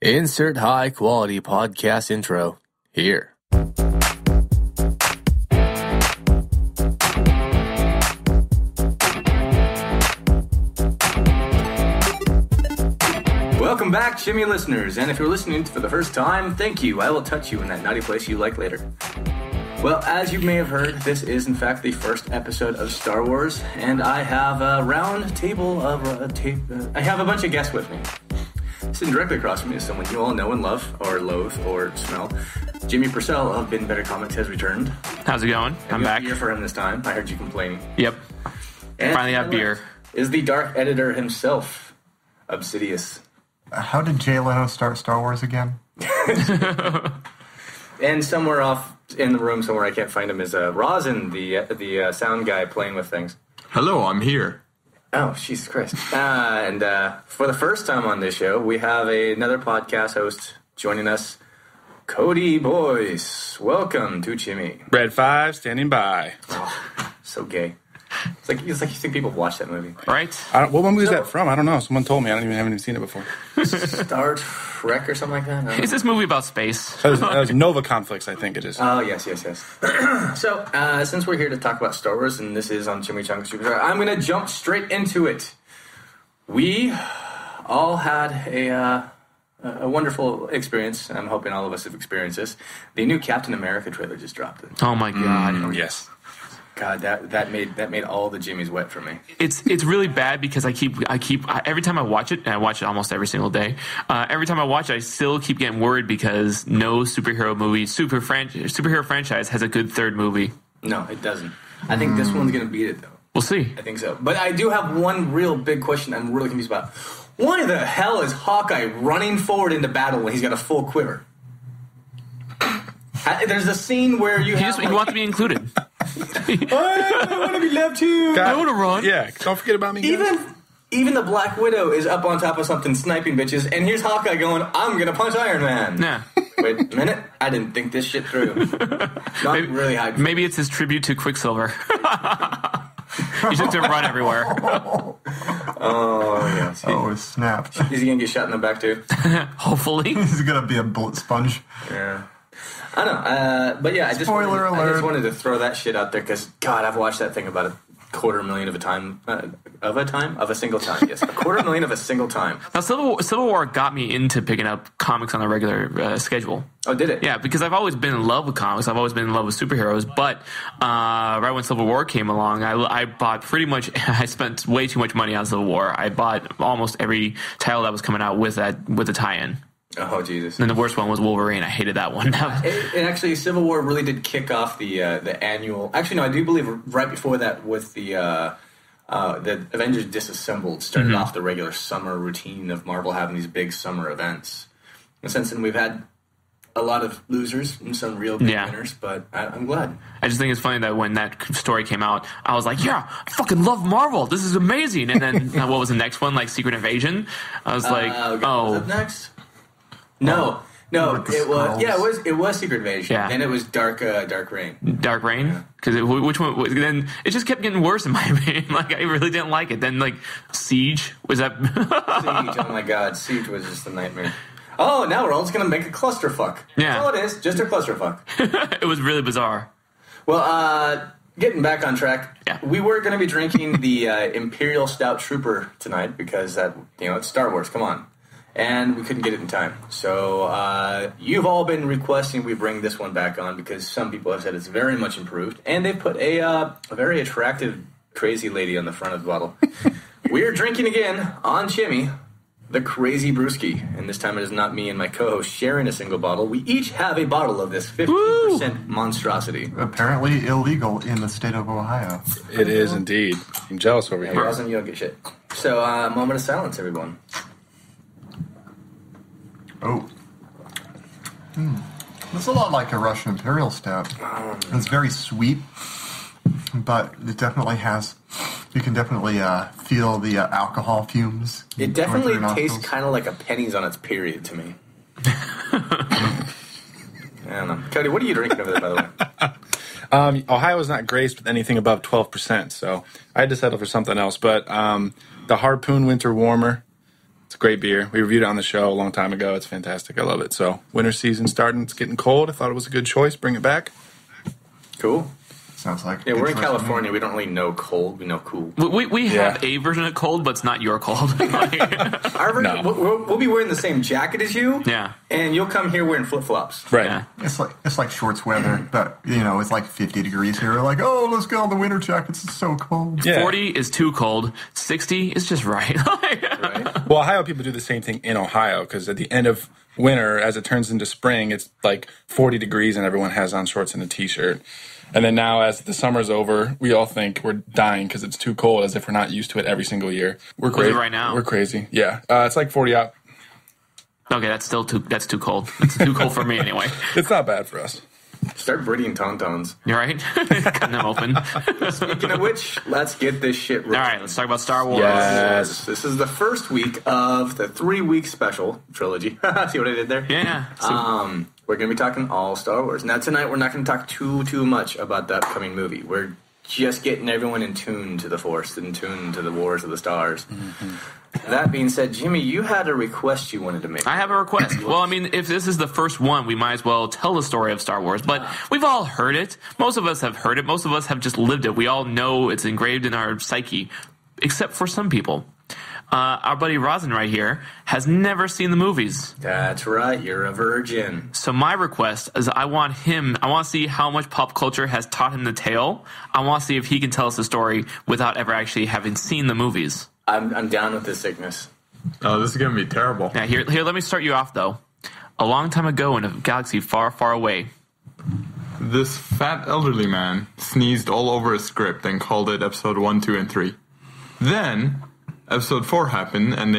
Insert high-quality podcast intro here. Welcome back, Chimi listeners, and if you're listening for the first time, thank you. I will touch you in that naughty place you like later. Well, as you may have heard, this is in fact the first episode of Star Wars, and I have a round table of I have a bunch of guests with me. Sitting directly across from me is someone you all know and love, or loathe, or smell. Jimmy Purcell of Been Better Comics has returned. How's it going? I'm back. Beer for him this time. I heard you complaining. Yep. And finally have beer. Is the dark editor himself, Obsidious. How did Jay Leno start Star Wars again? And somewhere off in the room, somewhere I can't find him, is Rosin, the sound guy playing with things. Hello, I'm here. Oh, Jesus Christ. And for the first time on this show, we have another podcast host joining us, Cody Boyce. Welcome to Chimi. Red 5, standing by. Oh, so gay. It's like you think people watch that movie. Right? What movie is that from? I don't know. Someone told me. I haven't even seen it before. Star Trek or something like that? Is this movie about space? That was Nova Conflicts, I think it is. Oh, yes. So, since we're here to talk about Star Wars, and this is on Chimi Chunga Superstar, I'm going to jump straight into it. We all had a wonderful experience, and I'm hoping all of us have experienced this. The new Captain America trailer just dropped. Oh my god. Yes. God, that made all the Jimmies wet for me. It's really bad because I keep every time I watch it, and I watch it almost every single day. Every time I watch it, I still keep getting worried because no superhero franchise has a good third movie. No, it doesn't. I think this one's going to beat it, though. We'll see. I think so. But I do have one real big question I'm really confused about. Why the hell is Hawkeye running forward into battle when he's got a full quiver? There's a scene where he wants to be included. I want to be left too. I want to run. Yeah, don't forget about me, guys. Even the Black Widow is up on top of something sniping bitches, and here's Hawkeye going, I'm going to punch Iron Man. Yeah. Wait a minute. I didn't think this shit through. Really high. Maybe it's his tribute to Quicksilver. He's just going to run everywhere. Oh, yes. Oh, snap. Is he going to get shot in the back, too? Hopefully. He's going to be a bullet sponge. Yeah. I don't know. But yeah, I just wanted to throw that shit out there because, God, I've watched that thing about 250,000 of a time. Of a single time, yes. 250,000 of a single time. Now, Civil War got me into picking up comics on a regular schedule. Oh, did it? Yeah, because I've always been in love with comics. I've always been in love with superheroes. But right when Civil War came along, I bought pretty much. I spent way too much money on Civil War. I bought almost every title that was coming out with the tie-in. Oh, Jesus. And the worst one was Wolverine. I hated that one. It actually, Civil War really did kick off the annual... Actually, no, I do believe right before that with the Avengers Disassembled started off the regular summer routine of Marvel having these big summer events. And since then, we've had a lot of losers and some real big winners, but I'm glad. I just think it's funny that when that story came out, I was like, yeah, I fucking love Marvel. This is amazing. And then what was the next one? Like Secret Invasion? I was like, Was it next? No, it was. Yeah, it was Secret Invasion. Yeah. Then it was Dark Reign. Dark Reign, because which one? Then it just kept getting worse in my opinion. Like I really didn't like it. Then like Siege was that. Siege, oh my God, Siege was just a nightmare. Oh, now we're all just gonna make a clusterfuck. Yeah, that's all it is, just a clusterfuck. It was really bizarre. Well, getting back on track. Yeah. We were going to be drinking the Imperial Stout Trooper tonight because it's Star Wars. Come on. And we couldn't get it in time. So you've all been requesting we bring this one back on because some people have said it's very much improved. And they put a very attractive, crazy lady on the front of the bottle. We're drinking again on Chimi, the Crazy Brewski. And this time it is not me and my co-host sharing a single bottle. We each have a bottle of this 15% monstrosity. Apparently illegal in the state of Ohio. It is indeed. I'm jealous over here. Rosin, you don't get shit. So, moment of silence, everyone. Oh. It's a lot like a Russian Imperial Stout. It's very sweet, but it definitely has... You can definitely feel the alcohol fumes. It definitely tastes kind of like a pennies on its period to me. I don't know. Cody, what are you drinking over there, by the way? Ohio is not graced with anything above 12%, so I had to settle for something else. But the Harpoon Winter Warmer, It's a great beer. We reviewed it on the show a long time ago. It's fantastic. I love it. So winter season starting. It's getting cold. I thought it was a good choice. Bring it back. Cool. Sounds like Yeah, we're in California. We don't really know cold. We know cool. We have a version of cold, but it's not your cold. Our version, we'll be wearing the same jacket as you. Yeah. And you'll come here wearing flip-flops. Right. Yeah. It's like shorts weather, but it's like 50 degrees here. We're like, oh, let's get all the winter jackets. It's so cold. Yeah. 40 is too cold. 60 is just right. Right? Well, Ohio people do the same thing in Ohio because at the end of winter, as it turns into spring, it's like 40 degrees and everyone has on shorts and a t-shirt. And then now, as the summer's over, we all think we're dying because it's too cold, as if we're not used to it every single year. We're crazy right now. We're crazy. Yeah, it's like 40 out. Okay, that's too cold. It's too cold for me anyway. It's not bad for us. Start breeding tauntauns. You're right. Cutting them open. Speaking of which, let's get this shit rolling. All right, let's talk about Star Wars. Yes. This is the first week of the 3-week special trilogy. See what I did there? Yeah. We're going to be talking all Star Wars. Now, tonight, we're not going to talk too much about the upcoming movie. We're just getting everyone in tune to the Force, in tune to the Wars of the Stars. Mm-hmm. That being said, Jimmy, you had a request you wanted to make. I have a request. Well, I mean, if this is the first one, we might as well tell the story of Star Wars. But we've all heard it. Most of us have heard it. Most of us have just lived it. We all know it's engraved in our psyche, except for some people. Our buddy Rosin right here has never seen the movies. That's right. You're a virgin. So my request is I want to see how much pop culture has taught him the tale. I want to see if he can tell us the story without ever actually having seen the movies. I'm down with this sickness. Oh, this is going to be terrible. Now, here, let me start you off, though. A long time ago in a galaxy far, far away. This fat elderly man sneezed all over a script and called it episode 1, 2, and 3. Then episode 4 happened, and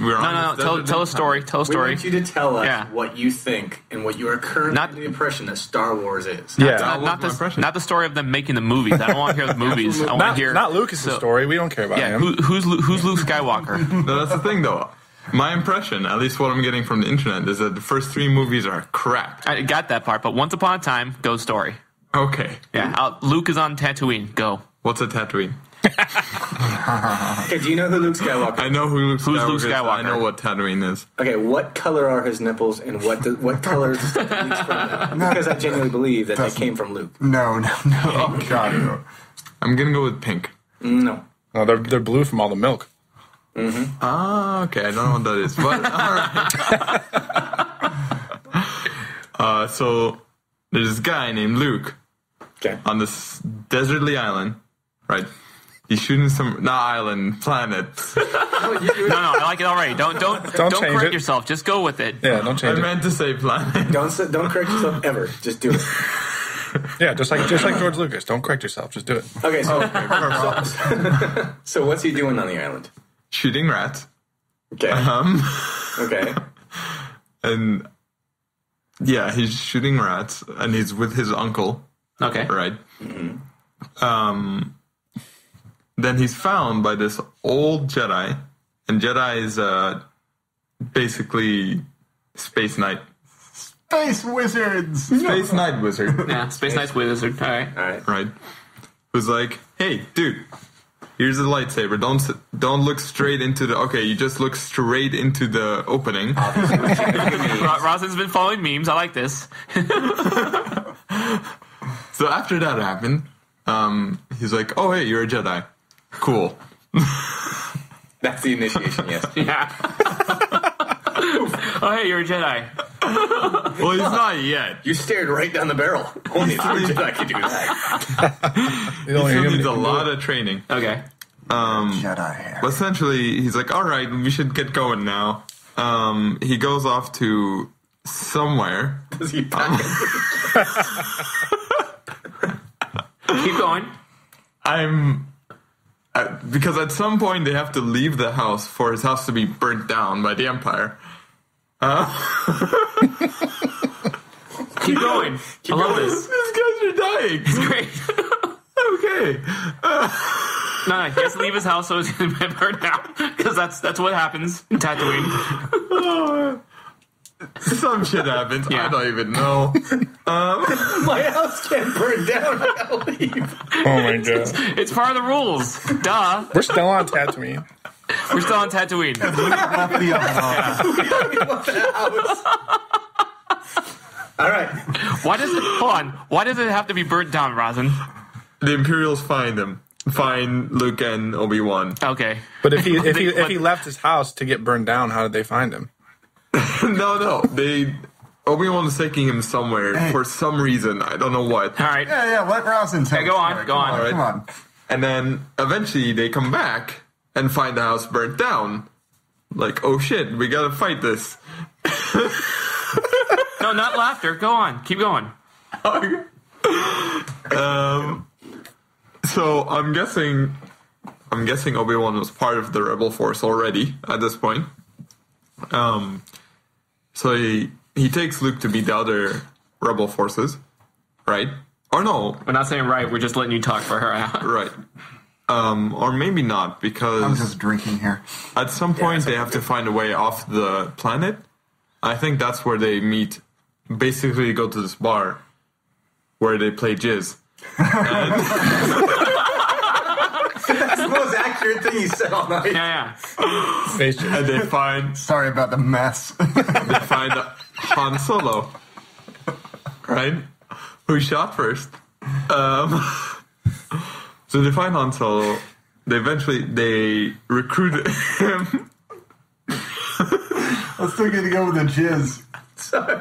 we're on. No. Tell a story. Tell a We story. want you to tell us what you think and what you are currently under the impression that Star Wars is. Not the story of them making the movies. I don't want to hear the movies. I want to hear not Lucas's story. We don't care about him. Who's Luke Skywalker? No, that's the thing, though. My impression, at least what I'm getting from the internet, is that the first 3 movies are crap. I got that part, but Once Upon a Time, go story. Okay. Yeah, Luke is on Tatooine. Go. What's a Tatooine? Okay, do you know who Luke Skywalker is? I know who Luke Skywalker Luke is. Skywalker? I know what Tatooine is. Okay, what color are his nipples and what color is the stuff that leaks from them? Because I genuinely believe that they came from Luke. No. Oh, God, no. I'm going to go with pink. No. No, they're blue from all the milk. Mm-hmm. Ah, okay. I don't know what that is. But, all right. So, there's this guy named Luke on this desertly island, right? He's shooting planet. No, I like it already. Don't correct yourself. Just go with it. Yeah, don't change it. I meant to say planet. Don't correct yourself ever. Just do it. Yeah, just like George Lucas. Don't correct yourself. Just do it. Okay, so what's he doing on the island? Shooting rats. Okay. Okay. And yeah, he's shooting rats, and he's with his uncle. Okay. Right. Mm-hmm. Then he's found by this old Jedi, and Jedi is basically Space Knight. Space wizards! Space Knight wizard. Yeah, Space Knight's wizard. All right. Right. Who's like, hey, dude, here's a lightsaber. Don't look straight into the... Okay, you just look straight into the opening. Rosin's been following memes. I like this. So after that happened, he's like, oh, hey, you're a Jedi. Cool. That's the initiation, yes. Yeah. Oh, hey, you're a Jedi. Well, he's not yet. You stared right down the barrel. Only a Jedi could do that. He still needs a lot of training. Okay. Jedi. Essentially, he's like, all right, we should get going now. He goes off to somewhere. Does he pack Keep going. Because at some point they have to leave the house for his house to be burnt down by the Empire. Keep going. I love this. These guys are dying. It's great. Okay. No, he has to leave his house so he's going to be burned down. Because that's what happens in Tatooine. Some shit happens. Yeah. I don't even know. My house can't burn down. I gotta leave. Oh my god. It's part of the rules. Duh. We're still on Tatooine. We're still on Tatooine. Left the All right. Why does it? Hold on. Why does it have to be burnt down, Rosin? The Imperials find him. Find Luke and Obi-Wan. Okay. But if he left his house to get burned down, how did they find him? No. Obi-Wan was taking him somewhere for some reason. I don't know what. All right. Yeah, let Rosin tell. Okay, go on. Go on. All right. Come on. And then eventually they come back and find the house burnt down. Like, oh shit, we gotta fight this. No, not laughter. Go on. Keep going. So I'm guessing Obi-Wan was part of the Rebel force already at this point. So he takes Luke to meet the other Rebel forces, right? Or no, We're not saying right. We're just letting you talk for her. right. Or maybe not, I'm because just drinking here. at some point they have to find a way off the planet. I think that's where they meet. Basically, they go to this bar where they play jizz. That's the most accurate thing he said all night. Yeah. Space Jam. And they find Sorry about the mess. they find Han Solo, right? Who shot first? So they find Han Solo. They recruit him. I'm still going to go with the jizz. Sorry.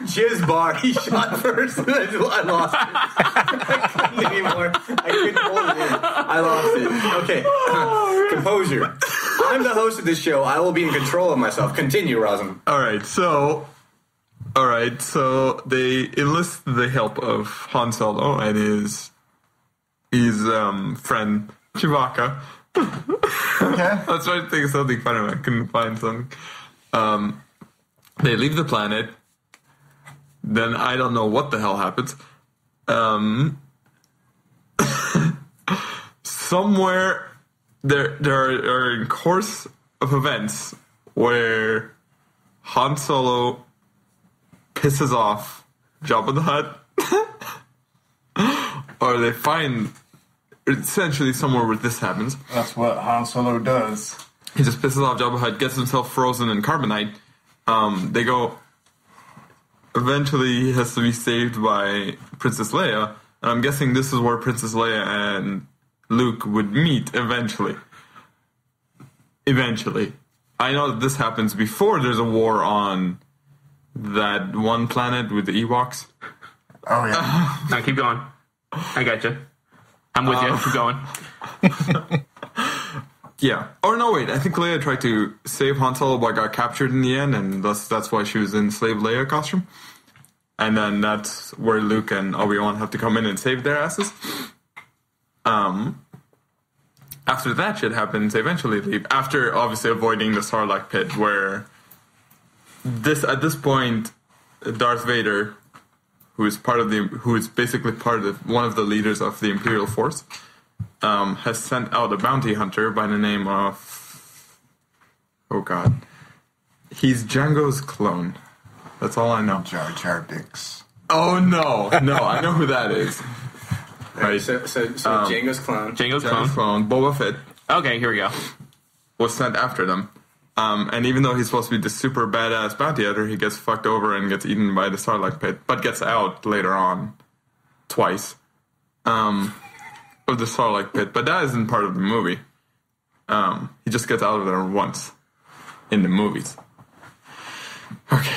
Jizz bar. He shot first, and I lost it. I couldn't anymore. I couldn't hold it in. I lost it. Okay. Composure. I'm the host of this show. I will be in control of myself. Continue, Rosin. All right, so they enlist the help of Han Solo and his friend Chewbacca. Okay. I was trying to think of something funny, but I couldn't find something. They leave the planet. Then I don't know what the hell happens. Somewhere there are in course of events where Han Solo pisses off Jabba the Hutt, or they find essentially somewhere where this happens. That's what Han Solo does. He just pisses off Jabba the Hutt, gets himself frozen in carbonite. They go. Eventually, he has to be saved by Princess Leia, and I'm guessing this is where Princess Leia and Luke would meet eventually. Eventually. I know that this happens before there's a war on that one planet with the Ewoks. Oh, yeah. Now keep going. I got you. I'm with you. Keep going. Yeah. Or no, wait. I think Leia tried to save Han Solo but got captured in the end, and that's why she was in Slave Leia costume. And then that's where Luke and Obi-Wan have to come in and save their asses. After that shit happens, they eventually leave. After, obviously, avoiding the Sarlacc pit, where at this point, Darth Vader, who is basically one of the leaders of the Imperial Force, has sent out a bounty hunter by the name of... Oh, God. He's Django's clone. That's all I know. Jar Jar Binks. Oh, no. No, I know who that is. Right. So Django's clone. Django's Django's clone. clone, Boba Fett, Okay, here we go. was sent after them. And even though he's supposed to be the super badass bounty hunter, he gets fucked over and gets eaten by the Sarlacc pit, but gets out later on. Twice. Of the Sarlacc pit, but that isn't part of the movie. He just gets out of there once in the movies. Okay.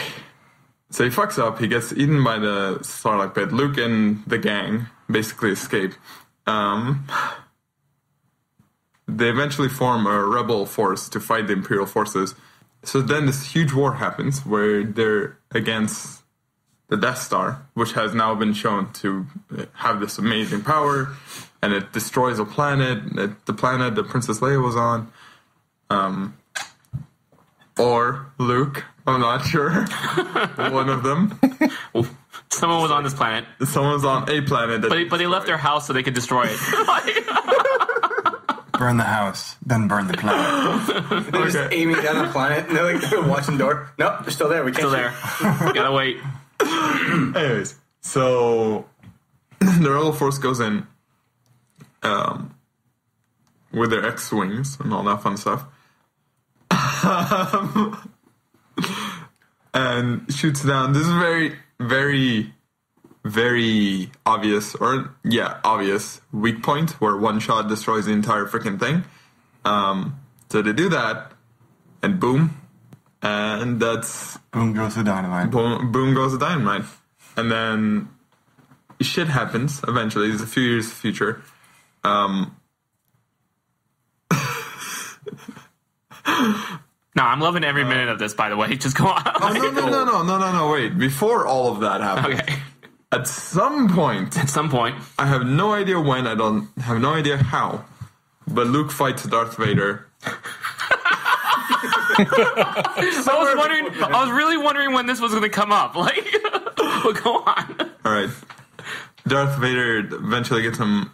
So he fucks up, he gets eaten by the Sarlacc pit. Luke and the gang basically escape. They eventually form a rebel force to fight the Imperial forces. So then this huge war happens where they're against the Death Star, which has now been shown to have this amazing power, and it destroys a planet, the planet that Princess Leia was on. Or Luke, I'm not sure. One of them. Someone was on this planet. Someone's on a planet. But they left their house so they could destroy it. Burn the house, then burn the planet. They're just aiming down the planet, and they're like watching the door. Nope, they're still there. We can't Still there. Gotta wait. Anyways, so the rebel force goes in. with their X-wings and all that fun stuff. And shoots down. This is very, very, very obvious, obvious weak point where one shot destroys the entire freaking thing. So they do that, and boom, and that's... Boom goes the dynamite. Boom goes the dynamite. And then shit happens eventually. It's a few years future. No, I'm loving every minute of this, by the way. Just go on. Oh, no, wait. Before all of that happens. Okay. At some point, I have no idea when, I don't have no idea how, but Luke fights Darth Vader. I was really wondering when this was going to come up. Like, well, go on. All right. Darth Vader eventually gets him.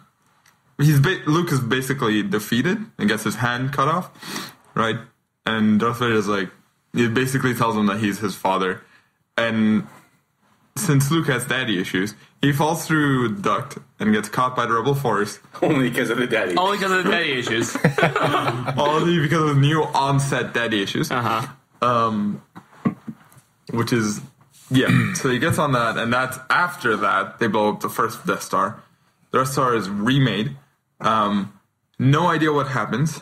Luke is basically defeated and gets his hand cut off, right? And Darth Vader is like, he basically tells him that he's his father. And since Luke has daddy issues, he falls through the duct and gets caught by the Rebel Force. Only because of the daddy. Only because of the daddy issues. Only because of new onset daddy issues. Which is, yeah. So he gets on that, and that's after that, they blow up the first Death Star. The Death Star is remade. No idea what happens.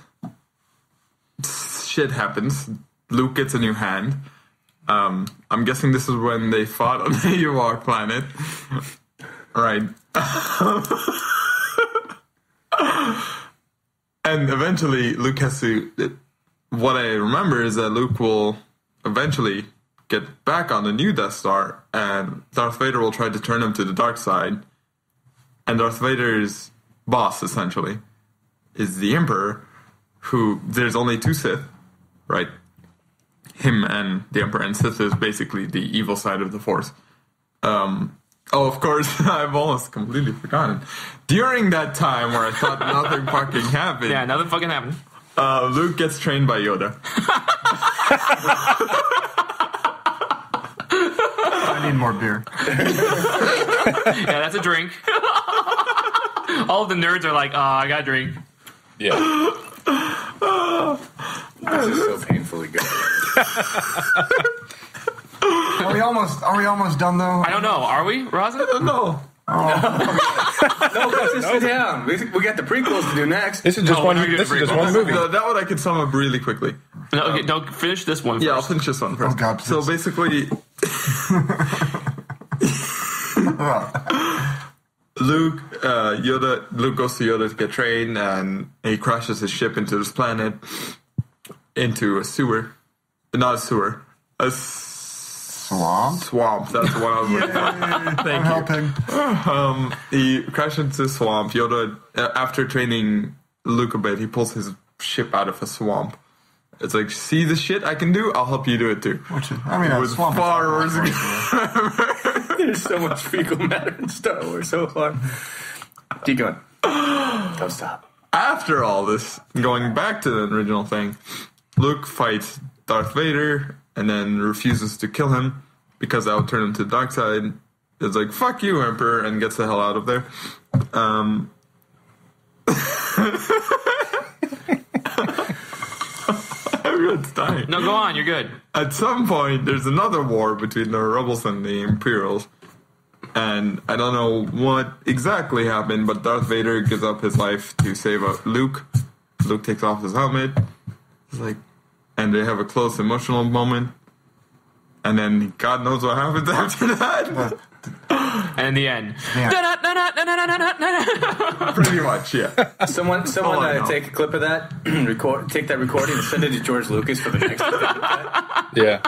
Shit happens. Luke gets a new hand. I'm guessing this is when they fought on the Ewok planet. Right. And eventually, Luke has to... What I remember is that Luke will eventually get back on the new Death Star, and Darth Vader will try to turn him to the dark side. And Darth Vader's boss, essentially, is the Emperor, who... There's only two Sith, right? Him and the Emperor, and Sith is basically the evil side of the Force. Of course, I've almost completely forgotten. During that time where I thought nothing fucking happened... Yeah, nothing fucking happened. Luke gets trained by Yoda. I need more beer. Yeah, that's a drink. All of the nerds are like, oh, I got a drink. Yeah. This is so painfully good. Are we almost done though? I don't know. Are we, Raza? No. No, let's just sit down. We got the prequels to do next. This is just one. we're This is just gonna one movie. That one I can sum up really quickly. No, okay, no, finish this one first. Yeah, I'll finish this one first. Oh, God, so please. basically... Luke goes to Yoda to get trained, and he crashes his ship into this planet, into a sewer. Not a sewer. A Swamp? swamp. That's what I was looking for. Thank I'm you. helping. He crashes into a swamp. Yoda, after training Luke a bit, he pulls his ship out of a swamp. It's like, see the shit I can do? I'll help you do it too. A With swamp far worse. There's so much fecal matter in Star Wars so far. Keep going. Don't stop. After all this, going back to the original thing, Luke fights Darth Vader and then refuses to kill him because that would turn him to the dark side. It's like, fuck you, Emperor, and gets the hell out of there. Everyone's dying. No, go on. You're good. At some point, there's another war between the Rebels and the Imperials. And I don't know what exactly happened, but Darth Vader gives up his life to save Luke. Luke takes off his helmet. It's like, and they have a close emotional moment. And then God knows what happens after that. And in the end. Yeah. Pretty much, yeah. Someone take a clip of that, take that recording and send it to George Lucas for the next Yeah.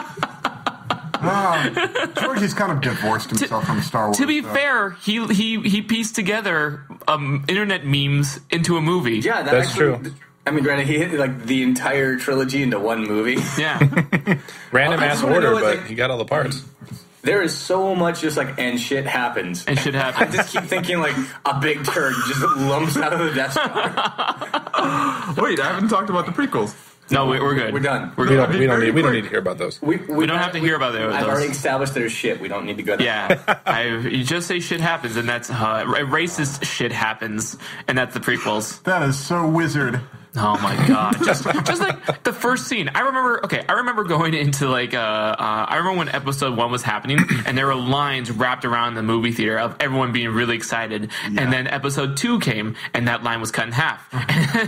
Georgie's kind of divorced himself from Star Wars. To be fair, he pieced together internet memes into a movie. Yeah, That's true. I mean, granted, he hit like the entire trilogy into one movie. Yeah. Random I ass just wanna order, know, but like- he got all the parts. There is so much just like, and shit happens. And shit happens. I just keep thinking like a big turd just lumps out of the Death Star. Wait, I haven't talked about the prequels. No, we're good. We're done. We're We good. don't need to hear about those. We don't have to hear about those. I've already established there's shit. We don't need to go there. Yeah, you just say shit happens, and that's racist shit happens, and that's the prequels. That is so wizard. Oh my god! Just like the first scene. I remember going into like I remember when episode 1 was happening, and there were lines wrapped around the movie theater of everyone being really excited. Yeah. And then episode 2 came, and that line was cut in half.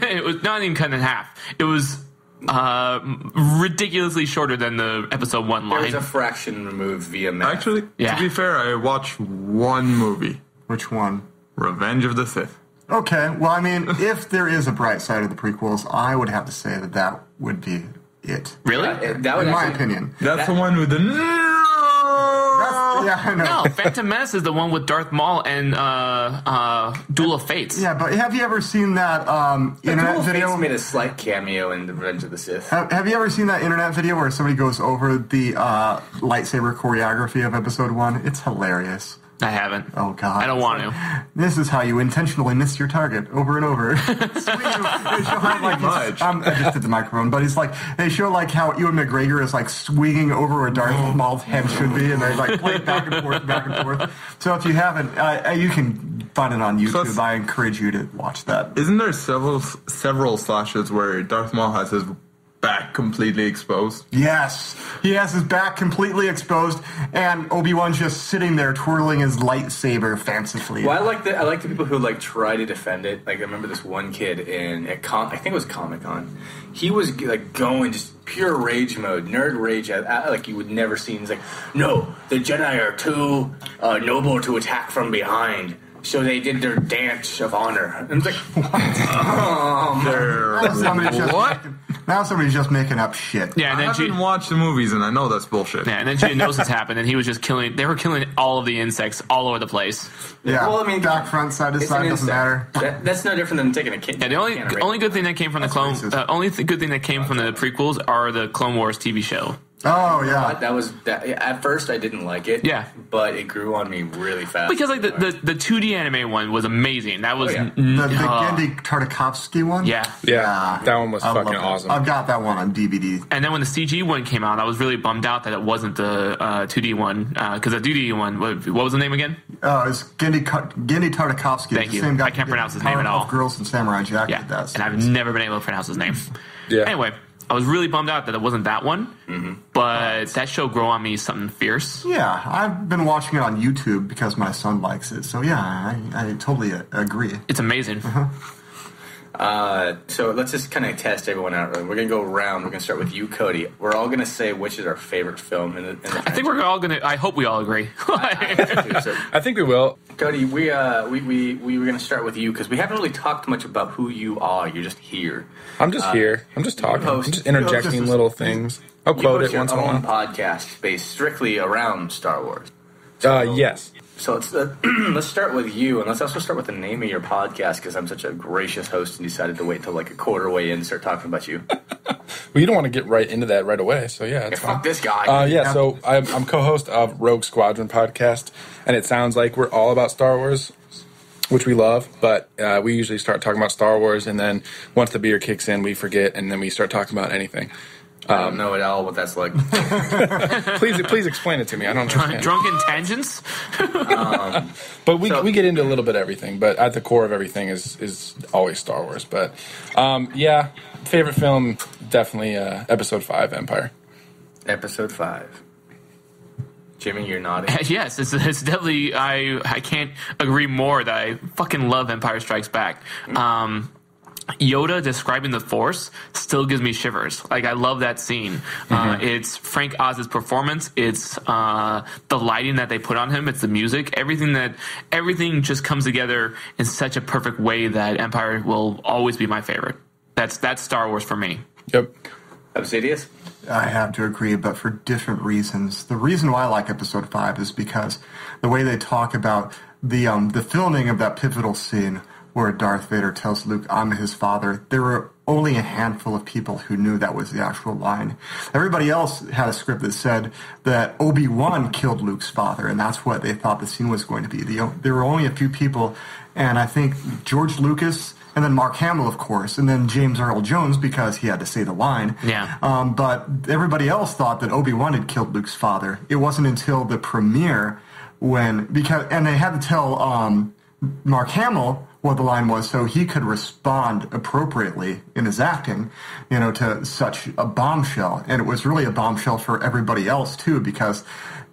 It was not even cut in half. It was ridiculously shorter than the episode 1 line. There was a fraction removed via math. Actually, to be fair, I watched one movie. Which one? Revenge of the Sith. Okay, well, I mean, if there is a bright side of the prequels, I would have to say that would be it. Really? That would in my opinion. That's the one with the... Yeah, I know. No, Phantom Menace is the one with Darth Maul and Duel of Fates. Yeah, but have you ever seen that internet Duel of video? Fates made a slight cameo in the Revenge of the Sith. Have you ever seen that internet video where somebody goes over the lightsaber choreography of episode 1? It's hilarious. I haven't. Oh, God. I don't want to. This is how you intentionally miss your target over and over. They show how, like, I just did the microphone, but it's like, they show like how Ewan McGregor is like swinging over where Darth Maul's head should be, and they like play back and forth. So if you haven't, you can find it on YouTube. I encourage you to watch that. Isn't there several slashes where Darth Maul has his back completely exposed? Yes, he has his back completely exposed, and Obi-Wan's just sitting there twirling his lightsaber fancifully. Well, I like the people who like try to defend it. Like I remember this one kid I think it was Comic-Con. He was like going just pure rage mode, nerd rage, like you would never see. He's like, "No, the Jedi are too noble to attack from behind." So they did their dance of honor. And it's like, what? Now somebody's just making up shit. Yeah, and I then haven't watched the movies, and I know that's bullshit. Yeah, and then Geonosis happened, and he was just killing. They were killing all of the insects all over the place. Yeah, well, I mean, back, front, side to side doesn't matter. That's no different than taking a kid. Yeah, the only good thing that came from the clone, good thing that came from the prequels are the Clone Wars TV show. Oh yeah, that was that. At first, I didn't like it. Yeah, but it grew on me really fast because like the 2D anime one was amazing. That was the Genndy Tartakovsky one. Yeah, that one was fucking awesome. I've got that one on DVD. And then when the CG one came out, I was really bummed out that it wasn't the 2D one because the 2D one. What was the name again? It's Genndy Tartakovsky. Thank you. Same guy I can't pronounce his name at all. Girls and Samurai Jack. Yeah, did that and I've never been able to pronounce his name. Yeah. Anyway. I was really bummed out that it wasn't that one, but that show grew on me something fierce. Yeah, I've been watching it on YouTube because my son likes it. So yeah, I totally agree. It's amazing. So let's just kind of test everyone out. We're going to go around. We're going to start with you, Cody. We're all going to say which is our favorite film. I think we're all going to. I hope we all agree. I think we will. Cody, we were going to start with you because we haven't really talked much about who you are. You're just here. I'm just here. I'm just talking. I'm just interjecting little things. I'll quote it once in a while. You host your own podcast based strictly around Star Wars. Yes. So let's start with you, and let's also start with the name of your podcast because I'm such a gracious host and decided to wait until like a quarter way in to start talking about you. Well, you don't want to get right into that right away, so yeah, it's fine. Fuck this guy. So I'm co-host of Rogue Squadron podcast, and it sounds like we're all about Star Wars, which we love, but we usually start talking about Star Wars, and then once the beer kicks in, we forget, and then we start talking about anything. I don't know at all what that's like. Please explain it to me. I don't understand. Drunken tangents? But we get into a little bit of everything, but at the core of everything is always Star Wars. But favorite film, definitely Episode 5, Empire. Episode 5. Jimmy, you're nodding. Yes, it's definitely. I can't agree more that I fucking love Empire Strikes Back. Yoda describing the Force still gives me shivers. Like, I love that scene. It's Frank Oz's performance. It's the lighting that they put on him. It's the music. Everything just comes together in such a perfect way that Empire will always be my favorite. That's Star Wars for me. Yep. Obsidious? I have to agree, but for different reasons. The reason why I like Episode 5 is because the way they talk about the filming of that pivotal scene where Darth Vader tells Luke, "I'm his father," there were only a handful of people who knew that was the actual line. Everybody else had a script that said that Obi-Wan killed Luke's father, and that's what they thought the scene was going to be. There were only a few people, and I think George Lucas, and then Mark Hamill, of course, and then James Earl Jones, because he had to say the line. Yeah. But everybody else thought that Obi-Wan had killed Luke's father. It wasn't until the premiere and they had to tell Mark Hamill what the line was so he could respond appropriately in his acting, to such a bombshell. And it was really a bombshell for everybody else, too, because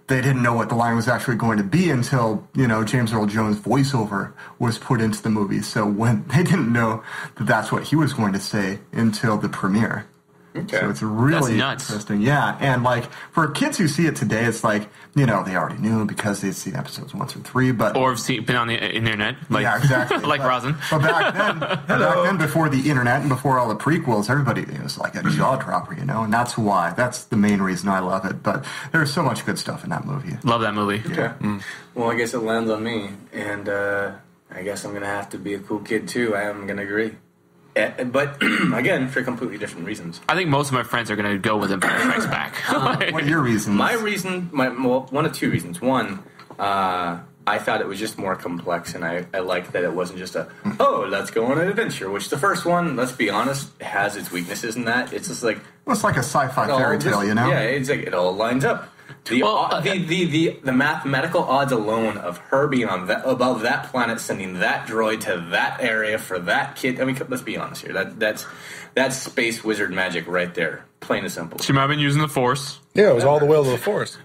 they didn't know what the line was actually going to be until, James Earl Jones' voiceover was put into the movie. So when they didn't know that that's what he was going to say until the premiere. Okay. So it's really nuts. interesting. Yeah, and for kids who see it today, it's they already knew because they'd seen episodes 1 through 3, but Or have been on the internet. yeah, exactly. Like Rosin. But back then, before the internet and before all the prequels, everybody, it was like a jaw dropper, and that's the main reason I love it. But there's so much good stuff in that movie. Love that movie. Okay. Well, I guess it lands on me, and I guess I'm gonna have to be a cool kid too. I am gonna agree. But again, for completely different reasons. I think most of my friends are going to go with Empire Strikes Back. What are your reasons? My reason, one of two reasons. One, I thought it was just more complex, and I liked that it wasn't just let's go on an adventure. Which the first one, let's be honest, has its weaknesses in that. It's just like it's like a sci-fi fairy tale, Yeah, it's like it all lines up. The mathematical odds alone of her being above that planet, sending that droid to that area for that kid. I mean, let's be honest here. That's space wizard magic right there, plain and simple. She might have been using the Force. Yeah, it was all the will of the Force.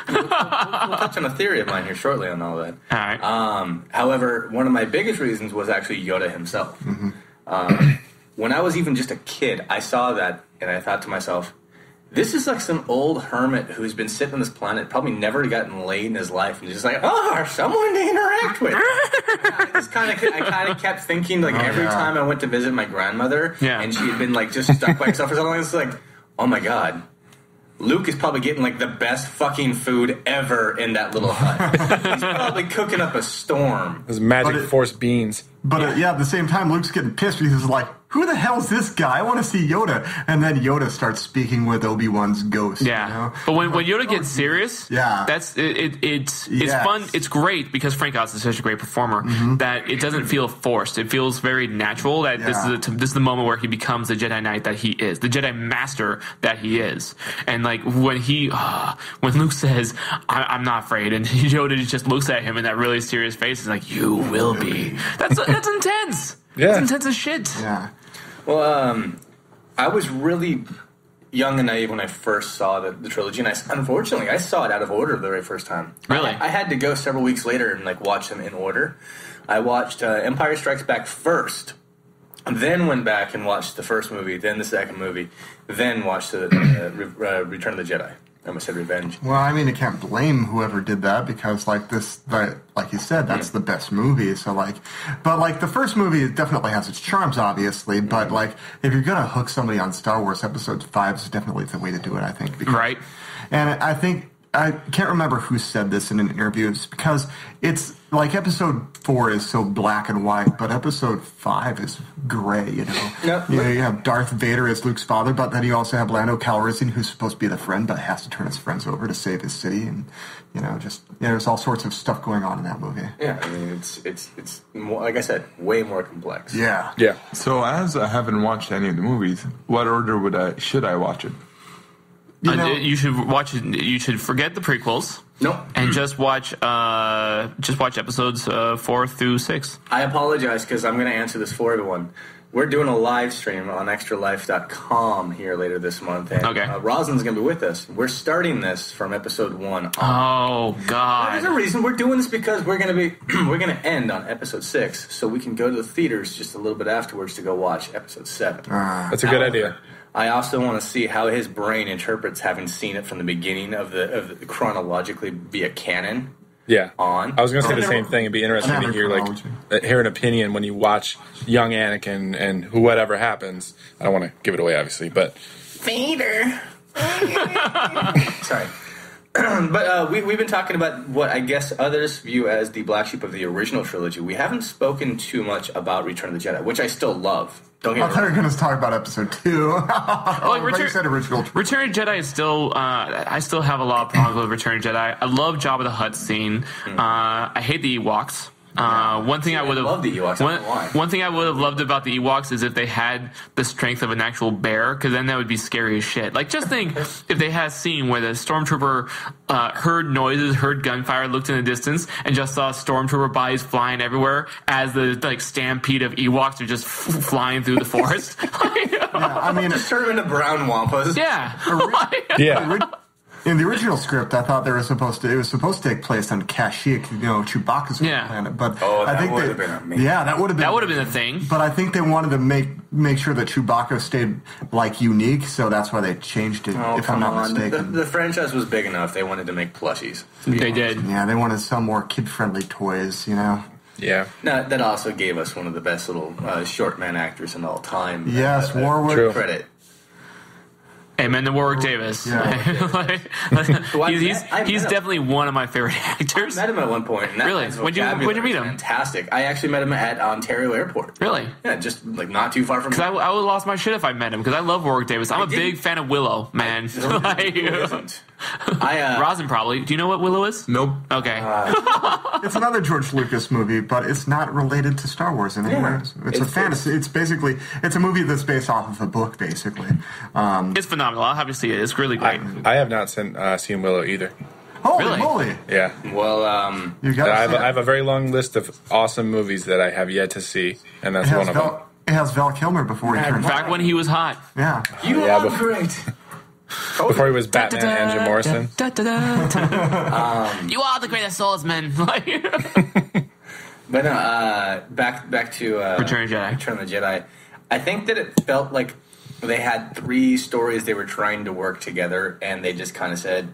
We'll touch on a theory of mine here shortly on all that. All right. However, one of my biggest reasons was actually Yoda himself. When I was even just a kid, I saw that and I thought to myself, this is like some old hermit who's been sitting on this planet, probably never gotten laid in his life, and just like, someone to interact with. I kind of kept thinking, every time I went to visit my grandmother, and she had been just stuck by herself or something, it's like, oh my god, Luke is probably getting the best fucking food ever in that little hut. He's probably cooking up a storm. Those magic Force beans. But at the same time, Luke's getting pissed because he's like, who the hell's this guy? I want to see Yoda. And then Yoda starts speaking with Obi-Wan's ghost. Yeah. But when Yoda gets serious, that's it's fun. It's great because Frank Oz is such a great performer that it doesn't feel forced. It feels very natural that this is the moment where he becomes the Jedi Knight that he is, the Jedi Master that he is. And when Luke says, I'm not afraid, and Yoda just looks at him in that really serious face, he's like, you will be. That's intense. Yeah. It's intense as shit. Yeah. Well, I was really young and naive when I first saw the trilogy, and unfortunately I saw it out of order the very first time. Really? I had to go several weeks later and watch them in order. I watched Empire Strikes Back first, then went back and watched the first movie, then the second movie, then watched the Return of the Jedi. I almost said Revenge. Well, I mean, I can't blame whoever did that because, like you said, that's the best movie. So, but the first movie definitely has its charms, obviously. But if you're gonna hook somebody on Star Wars, Episode 5 is definitely the way to do it, I think. Right. And I think I can't remember who said this in an interview. It's because it's Episode 4 is so black and white, but Episode 5 is gray. You have Darth Vader as Luke's father, but then you also have Lando Calrissian, who's supposed to be the friend, but has to turn his friends over to save his city, and there's all sorts of stuff going on in that movie. Yeah, I mean it's more, like I said, way more complex. Yeah. So as I haven't watched any of the movies, what order should I watch it? You should watch it. You should forget the prequels. Nope. And just watch episodes 4 through 6. I apologize because I'm going to answer this for everyone. We're doing a live stream on extralife.com here later this month. And, Rosalind's going to be with us. We're starting this from episode 1 on. Oh, God. There's a reason we're doing this because we're going to end on episode 6 so we can go to the theaters just a little bit afterwards to go watch episode 7. That's a good idea. I also want to see how his brain interprets having seen it from the beginning of the chronologically via canon. Yeah. On. I was going to say the same thing. It'd be interesting to hear an opinion when you watch young Anakin and whatever happens. I don't want to give it away, obviously, but Vader. Sorry. But we've been talking about what I guess others view as the black sheep of the original trilogy. We haven't spoken too much about Return of the Jedi, which I still love. Don't get me wrong. I thought you were going to talk about episode 2. Return of Jedi is still. I still have a lot of problems with Return of Jedi. I love Jabba the Hutt scene. I hate the Ewoks. One thing I would have love the Ewoks. I don't know why. one thing I would have loved about the Ewoks is if they had the strength of an actual bear, because then that would be scary as shit. Like, just think if they had a scene where the stormtrooper heard noises, heard gunfire, looked in the distance, and just saw stormtrooper bodies flying everywhere as the stampede of Ewoks are just flying through the forest. I mean, Just turn them into brown wampas. Yeah. Yeah. in the original script, I thought it was supposed to take place on Kashyyyk, Chewbacca's planet. But I think would have been amazing. Yeah, that would have been a thing. But I think they wanted to make sure that Chewbacca stayed unique, so that's why they changed it. Oh, if I'm not mistaken. The franchise was big enough. They wanted to make plushies. They did. Yeah, they wanted some more kid-friendly toys. Yeah. Now, that also gave us one of the best little short man actors in all time. Yes, Warwick. True. Credit. Amen to Warwick Davis. Yeah. He's definitely one of my favorite actors. I met him at one point. And that Really? man's When'd you vocabulary meet is him? Fantastic. I actually met him at Ontario Airport. Really? Yeah, just not too far from Because here. I would have lost my shit if I met him, because I love Warwick Davis. I'm a big fan of Willow, man. Rosin probably. Do you know what Willow is? Nope. Okay. It's another George Lucas movie, but it's not related to Star Wars in any way. It's a fantasy. It's a movie that's based off of a book, basically. It's phenomenal. I'll have to see it. It's really great. I have not seen Willow either. Holy Really? moly! Yeah. Well, You got I have a very long list of awesome movies that I have yet to see, and that's one of them. It has Val Kilmer before he turned. Back when he was hot. Yeah. you Yeah, are but- great. Before he was Batman and Jim Morrison. You are the greatest swordsman. But no, back to Return of the Jedi. Return of the Jedi. I think that it felt like they had 3 stories they were trying to work together, and they just kind of said,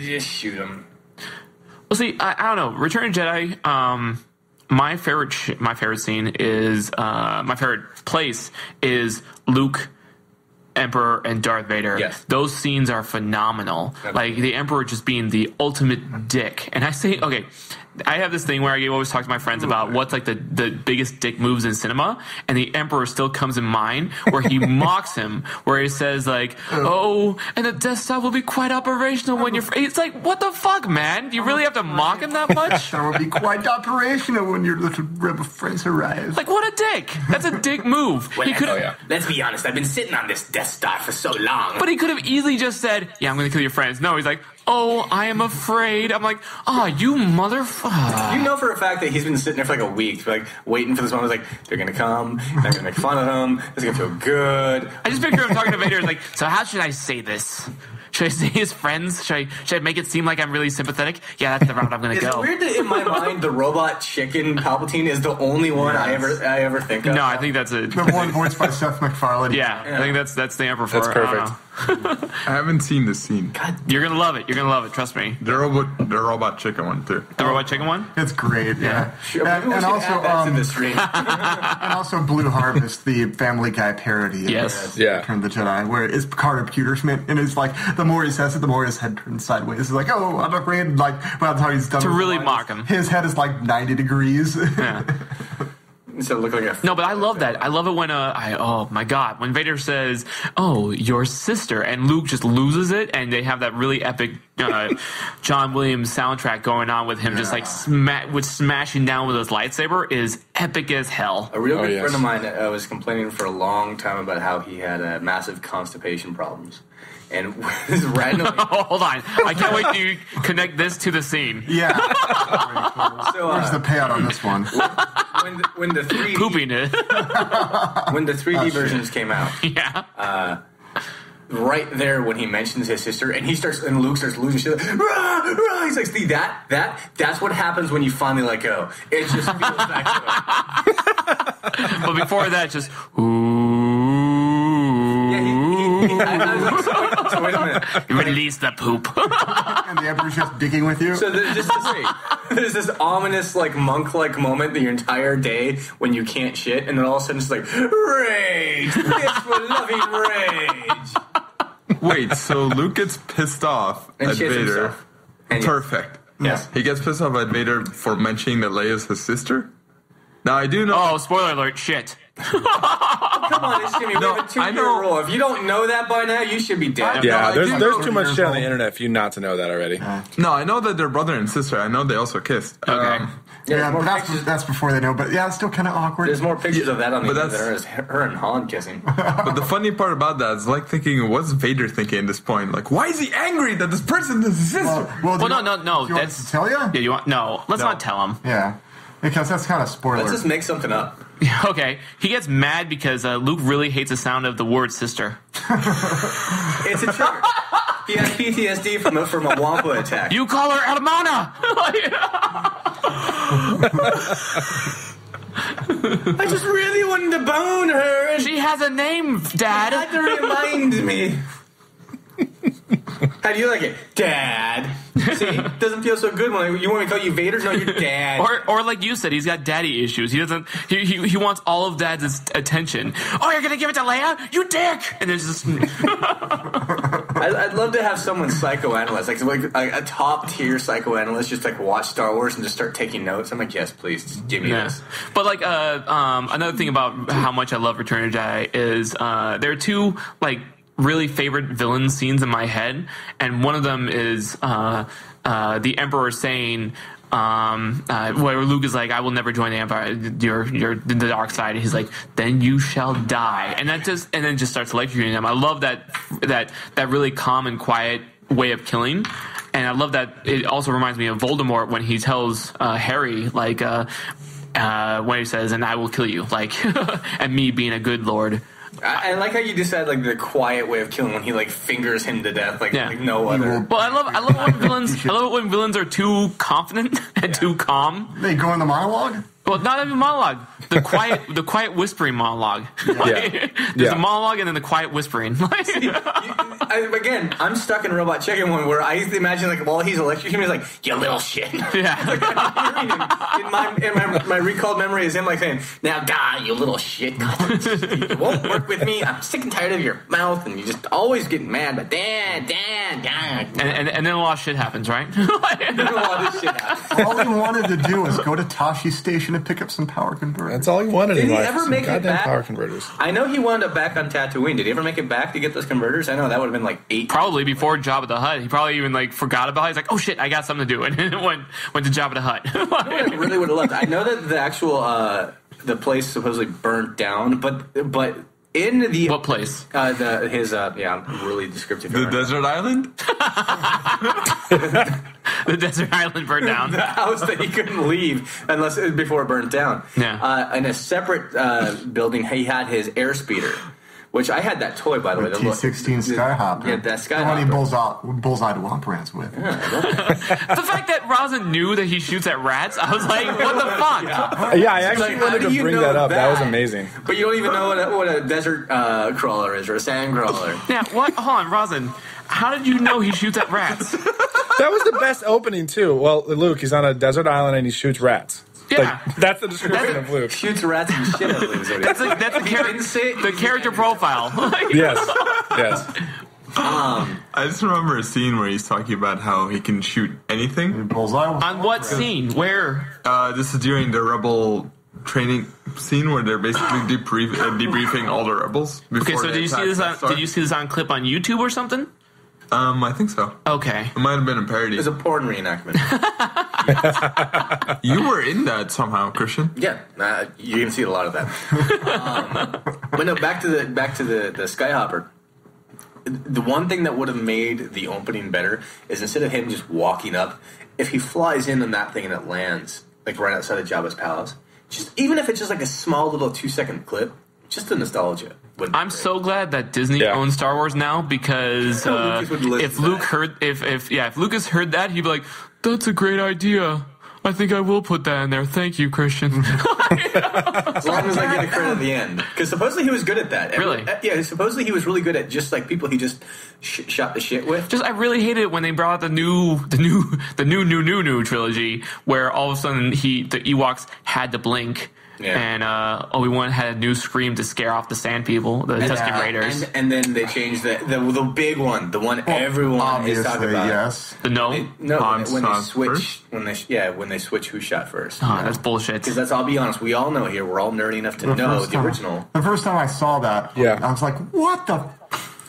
just shoot them. Well, see, I don't know. Return of the Jedi. My favorite scene is my favorite place is Luke, Emperor, and Darth Vader. Yes. Those scenes are phenomenal. Okay. Like the Emperor just being the ultimate dick. And I say, okay, I have this thing where I always talk to my friends about what's like the biggest dick moves in cinema, and the Emperor still comes in mind where he mocks him, where he says like, "Oh, and the Death Star will be quite operational when you're." It's like, what the fuck, man? Do you really have to mock him that much? That would be quite operational when your little rebel friends arrive. Like, what a dick! That's a dick move. He could have. Let's be honest, I've been sitting on this Death Star for so long. But he could have easily just said, "Yeah, I'm going to kill your friends." No, he's like, "Oh, I am afraid." I'm like, "Oh, you motherfucker!" You know for a fact that he's been sitting there for like a week, like waiting for this moment. Like they're gonna come, they're gonna make fun of him. It's gonna feel good. I just picture him talking to Vader like, "So how should I say this? Should I say his friends? Should I make it seem like I'm really sympathetic? Yeah, that's the route I'm going to Is go." it weird that in my mind the robot chicken Palpatine is the only one I ever think of? No, I think that's it. The one voiced by Seth MacFarlane. Yeah, I think that's the Emperor. That's perfect. I haven't seen this scene. You're gonna love it. You're gonna love it. Trust me. The robot chicken one too. The robot chicken one. It's great. Yeah. Sure, maybe we And should also, add that to the stream. and also Blue Harvest, the Family Guy parody. of Yes. Yeah. Return of the Jedi, where it's Picard Pewterschmidt, and it's like the more he says it, the more his head turns sideways. It's like, "Oh, I'm afraid." Like by the time he's done, To with the really lines, mock him. his head is like 90 degrees. Yeah. So it looked like a No, but I love that. I love it when oh my god, when Vader says, "Oh, your sister," and Luke just loses it, and they have that really epic John Williams soundtrack going on with him, just like smashing down with his lightsaber is epic as hell. A real good yes. friend of mine was complaining for a long time about how he had massive constipation problems. And randomly... Oh, hold on, I can't wait to connect this to the scene. Yeah. So, Where's the payout on this one? when the 3D, Pooping it. when the 3D versions came out, Yeah. right there when he mentions his sister, and Luke starts losing shit. Like, rah, rah, he's like, "See that's what happens when you finally let go. It just feels back to it." But before that, just ooh. I was like, so wait a minute. Release the poop. And the Emperor's just digging with you? So there's this ominous, like, monk-like moment the entire day when you can't shit, and then all of a sudden it's like, rage! This for loving rage! Wait, so Luke gets pissed off And at shits Vader. himself. And Perfect. Yes. He gets pissed off at Vader for mentioning that Leia's his sister. Now I do know. Oh, spoiler alert! Shit. Come on, it's Jimmy. We have a 2-year I know. rule. If you don't know that by now, you should be dead. Yeah, I do there's know too much years shit on the old. internet for you not to know that already. No, I know that they're brother and sister. I know they also kissed. Okay. Yeah, but that's before they know. But yeah, it's still kind of awkward. There's more pictures of that on the but internet than her and Han kissing. But the funny part about that is like thinking, what's Vader thinking at this point? Like, why is he angry that this person is his sister? Well, no. Do you want us to tell you? Yeah, you want no? Let's not tell him. Yeah, because that's kind of spoiler. Let's just make something up. Okay, he gets mad because Luke really hates the sound of the word sister. It's a trigger. He has PTSD from a Wampa attack. You call her Hermana! I just really wanted to bone her. And She has a name, Dad. had to remind me. How do you like it, Dad? See, it doesn't feel so good when you want me to call you Vader. No, you're Dad. Or like you said, he's got daddy issues. He doesn't. He wants all of Dad's attention. Oh, you're gonna give it to Leia? You dick! And there's just. I'd love to have someone psychoanalyze, like a top tier psychoanalyst, just like watch Star Wars and just start taking notes. I'm like, yes, please, just give me this. But like another thing about how much I love Return of the Jedi is there are two like really favorite villain scenes in my head, and one of them is the Emperor saying where Luke is like, I will never join the Empire, you're the dark side, and he's like, then you shall die, and then just starts electrocuting him. I love that really calm and quiet way of killing, and I love that it also reminds me of Voldemort when he tells Harry like when he says, and I will kill you, like and me being a good lord. I like how you just said like the quiet way of killing when he like fingers him to death like no other. Well, I love when villains. I love it when villains are too confident and too calm. They go in the monologue. Well, not even monologue. The quiet whispering monologue. There's a monologue and then the quiet whispering. Again, I'm stuck in Robot Chicken one where I used to imagine like while he's electrocuting, he's like, "You little shit." Yeah. in my recalled memory is him like saying, "Now die, you little shit. You won't work with me. I'm sick and tired of your mouth, and you just always getting mad." But Dan. And then a lot of shit happens, right? A lot of shit happens. All he wanted to do was go to Tashi Station and pick up some power converters. That's all he wanted in Did he life. ever make it back? Power converters. I know he wound up back on Tatooine. Did he ever make it back to get those converters? I know that would have been like 8. Probably before Jabba the Hutt. He probably even like forgot about it. He's like, oh shit, I got something to do, and then went to Jabba the Hutt. I really would have loved. I know that the actual the place supposedly burnt down, but in the what place? I'm really descriptive. The desert island. The desert island burned down. The house that he couldn't leave unless before it burnt down. Yeah. In a separate building, he had his airspeeder, which I had that toy, by the way. The T-16 Skyhopper. Yeah, that The one he Skyhopper. bullseyed Womp Rants with. The fact that Rosin knew that he shoots at rats, I was like, what the fuck? Yeah, I actually wanted to bring that up. That was amazing. But you don't even know what a desert crawler is or a sand crawler. Yeah, what? Hold on, Rosin. How did you know he shoots at rats? That was the best opening, too. Well, Luke, he's on a desert island and he shoots rats. Yeah. Like, that's the description of Luke. Shoots rats and shit at Luke. That's the character profile. Yes. I just remember a scene where he's talking about how he can shoot anything. Bullseye. On what scene? Where? This is during the rebel training scene where they're basically debriefing all the rebels. Okay, so did you see this on clip on YouTube or something? I think so. Okay. It might have been a parody. It was a porn reenactment. You were in that somehow, Christian. Yeah, you can see a lot of that. But no, back to the Skyhopper. The one thing that would have made the opening better is instead of him just walking up, if he flies in on that thing and it lands like right outside of Jabba's palace, just even if it's just like a small little 2-second clip, just the nostalgia. I'm so glad that Disney owns Star Wars now because if Lucas heard that, he'd be like, "That's a great idea. I think I will put that in there. Thank you, Christian." As long as I get a credit at the end, because supposedly he was good at that. Really? Yeah. Supposedly he was really good at just like people he just shot the shit with. I really hated it when they brought out the new trilogy, where all of a sudden the Ewoks had to blink. Yeah. And Obi-Wan had a new scream to scare off the Sand People, the Tusken Raiders. And then they changed the big one, the one everyone is talking about. Yes. When they switch who shot first. Oh, that's bullshit. Because I'll be honest, we all know here, we're all nerdy enough to know the original. The first time I saw that, I was like, what the?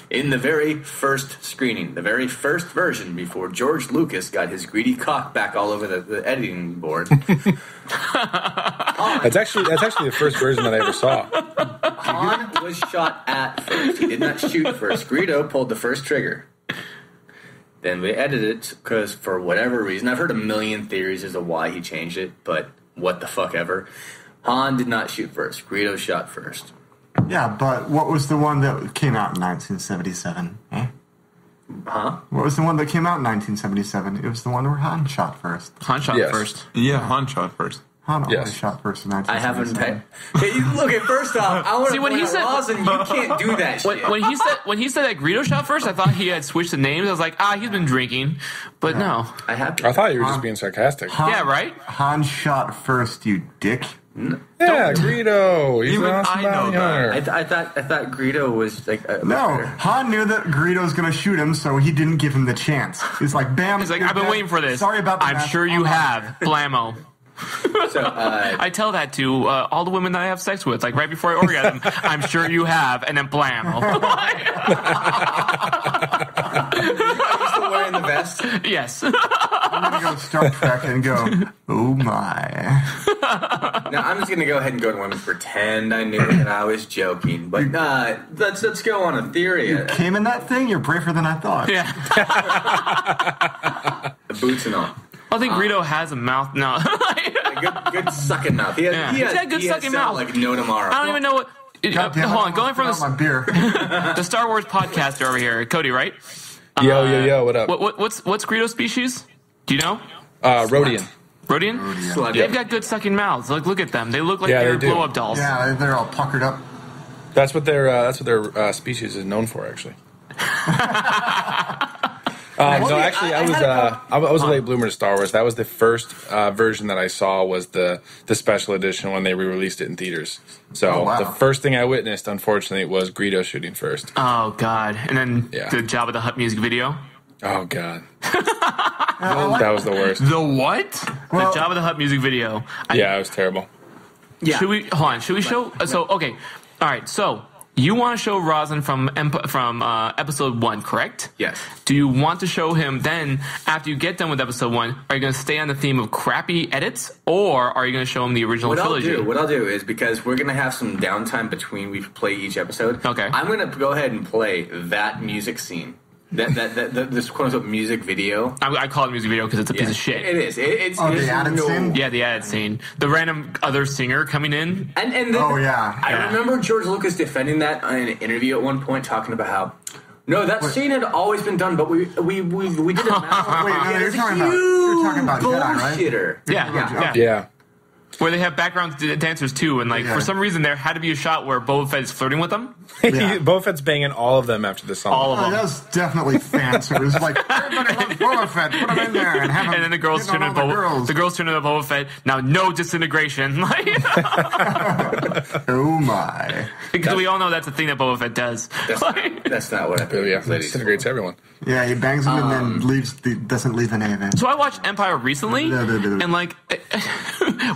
In the very first screening, the very first version, before George Lucas got his greedy cock back all over the editing board. That's actually the first version that I ever saw. Han was shot at first. He did not shoot first. Greedo pulled the first trigger. Then they edited it because for whatever reason, I've heard a million theories as to why he changed it, but what the fuck ever. Han did not shoot first. Greedo shot first. Yeah, but what was the one that came out in 1977? Eh? Huh? What was the one that came out in 1977? It was the one where Han shot first. Han shot first. Yeah, Han shot first. Han always shot first in 1977. Hey, look at first off. I want See, to when point he out, said- Rosin, you can't do that shit. When he said that Greedo shot first, I thought he had switched the names. I was like, he's been drinking, but no. I have. I thought you were just being sarcastic. Yeah, right. Han shot first, you dick. Yeah, Greedo. He's Even an awesome I know bounty that. hunter. I thought Greedo was like a No, better. Han knew that Greedo's gonna shoot him, so he didn't give him the chance. He's like, bam. He's like, you're I've been dead. waiting for this. Sorry about that. I'm sure you have. Blammo. So I tell that to all the women that I have sex with, like right before I orgasm. I'm sure you have, and then blammo. you still wearing the vest? Yes. I'm gonna go Star Trek and go, oh my. Now I'm just gonna go ahead and go to women. Pretend I knew that I was joking, but let's go on a theory. Came in that thing, you're braver than I thought. Yeah. Boots and all. I think Greedo has a mouth. No. Good sucking mouth. He has got good sucking sound mouth. like no tomorrow. I don't even know what. God damn it, Hold on, going from my beer. the Star Wars podcaster over here, Cody, right? Yo, what up? What's Greedo's species? Do you know? Rodian. Rodian? Slut. They've got good sucking mouths. Look at them. They look like they're they do. blow-up dolls. Yeah, they're all puckered up. That's what their species is known for, actually. No, actually, I was a late bloomer to Star Wars. That was the first version that I saw was the special edition when they re-released it in theaters. So the first thing I witnessed, unfortunately, was Greedo shooting first. Oh God! And then Yeah. the Jabba the Hutt music video. Oh God, that was the worst. The what? Well- The Jabba the Hutt music video. Yeah, it was terrible. Yeah. Should we show? So okay, all right. So you want to show Rosin from episode 1, correct? Yes. Do you want to show him then after you get done with episode 1? Are you going to stay on the theme of crappy edits, or are you going to show him the original trilogy? What I'll do is, because we're going to have some downtime between we play each episode. Okay. I'm going to go ahead and play that music scene. This quote unquote music video. I call it a music video because it's a piece of shit. It is. It's the added scene? Yeah, the ad scene. The random other singer coming in. And then, Oh, yeah. I remember George Lucas defending that in an interview at one point, talking about how that scene had always been done, but we did it now. Wait, no, you're talking about Jedi, right? Bullshitter. Yeah. Where they have background dancers too, and for some reason there had to be a shot where Boba Fett is flirting with them. Boba Fett's banging all of them after the song. All of Oh, them. that was definitely fan service. Like, everybody loves Boba Fett. Put him in there and have him. And then the girls turn into girls. the girls turn into Boba Fett. Now, no disintegration. Oh my! Because we all know that's a thing that Boba Fett does. That's not what I Really, believe, ladies. disintegrates everyone. Yeah, he bangs him and then doesn't leave any of it. So I watched Empire recently, and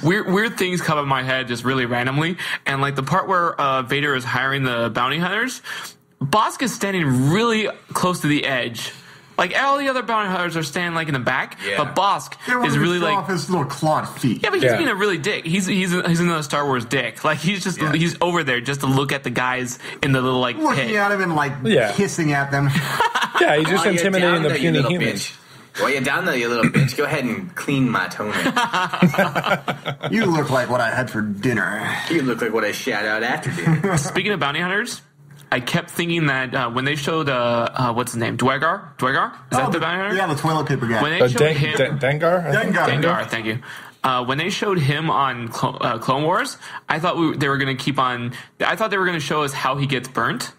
weird things come in my head just really randomly. And the part where Vader is hiring the bounty hunters, Bossk is standing really close to the edge. All the other bounty hunters are standing in the back, but Bossk is really off his little clawed feet. yeah, but he's being a really dick. He's another Star Wars dick. He's just he's over there just to look at the guys in the little looking pit. at him and hissing at them. Yeah, he's just While you're intimidating down the there, you puny little humans. bitch. While you're down there, you little bitch, go ahead and clean my toenail. You look like what I had for dinner. You look like what I shout out after dinner. Speaking of bounty hunters, I kept thinking that when they showed what's his name, Dwegar, is that the bounty hunter? Yeah, the toilet paper guy. When they showed him, Dengar? I think? Dengar, thank you. When they showed him on Clone Wars, I thought they were going to keep on. I thought they were going to show us how he gets burnt,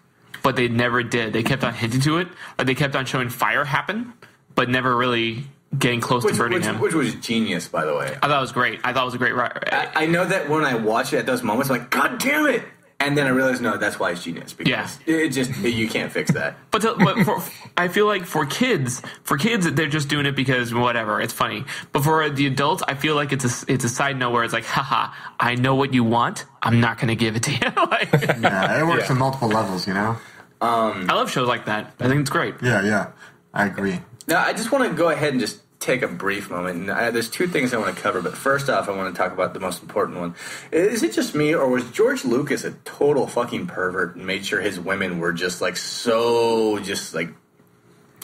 but they never did. They kept on hinting to it, or they kept on showing fire happen, but never really getting close to burning him. Which was genius, by the way. I thought it was great. I thought it was a great. I know that when I watch it at those moments, I'm like, God damn it! And then I realized, no, that's why it's genius. Because you can't fix that. But I feel like for kids, they're just doing it because whatever, it's funny. But for the adults, I feel like it's a side note where it's like, haha, I know what you want. I'm not going to give it to you. Yeah, it works on multiple levels, you know? I love shows like that. I think it's great. Yeah, I agree. Now, I just want to go ahead and just take a brief moment. And there's two things I want to cover, but first off, I want to talk about the most important one. Is it just me, or was George Lucas a total fucking pervert and made sure his women were just like so, just like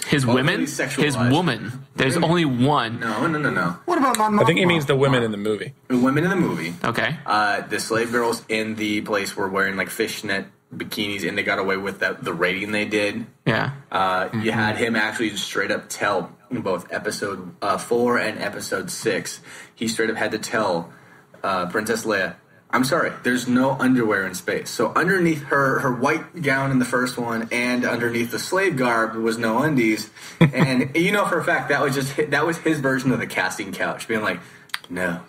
his women, his woman? There's only one. No. What about my mom? I think he means the women in the movie. The women in the movie. Okay. The slave girls in the place were wearing like fishnet bikinis, and they got away with the rating they did. Yeah. You had him actually just straight up tell in both episode 4 and episode 6. He straight up had to tell Princess Leia, "I'm sorry, there's no underwear in space." So underneath her white gown in the first one, and underneath the slave garb was no undies. And you know for a fact that was his version of the casting couch, being like, "No.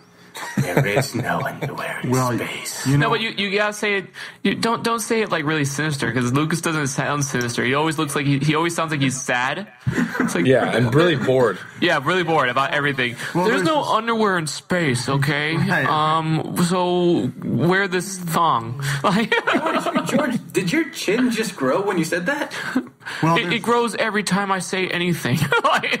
There is no underwear in space." No, but you gotta say it. You don't say it like really sinister, because Lucas doesn't sound sinister. He always looks like he always sounds like he's sad. It's like, Yeah, and really bored. Yeah, really bored about everything. Well, there's no this- underwear in space, okay? Right. So wear this thong. Like, George, did your chin just grow when you said that? Well, it grows every time I say anything. Like,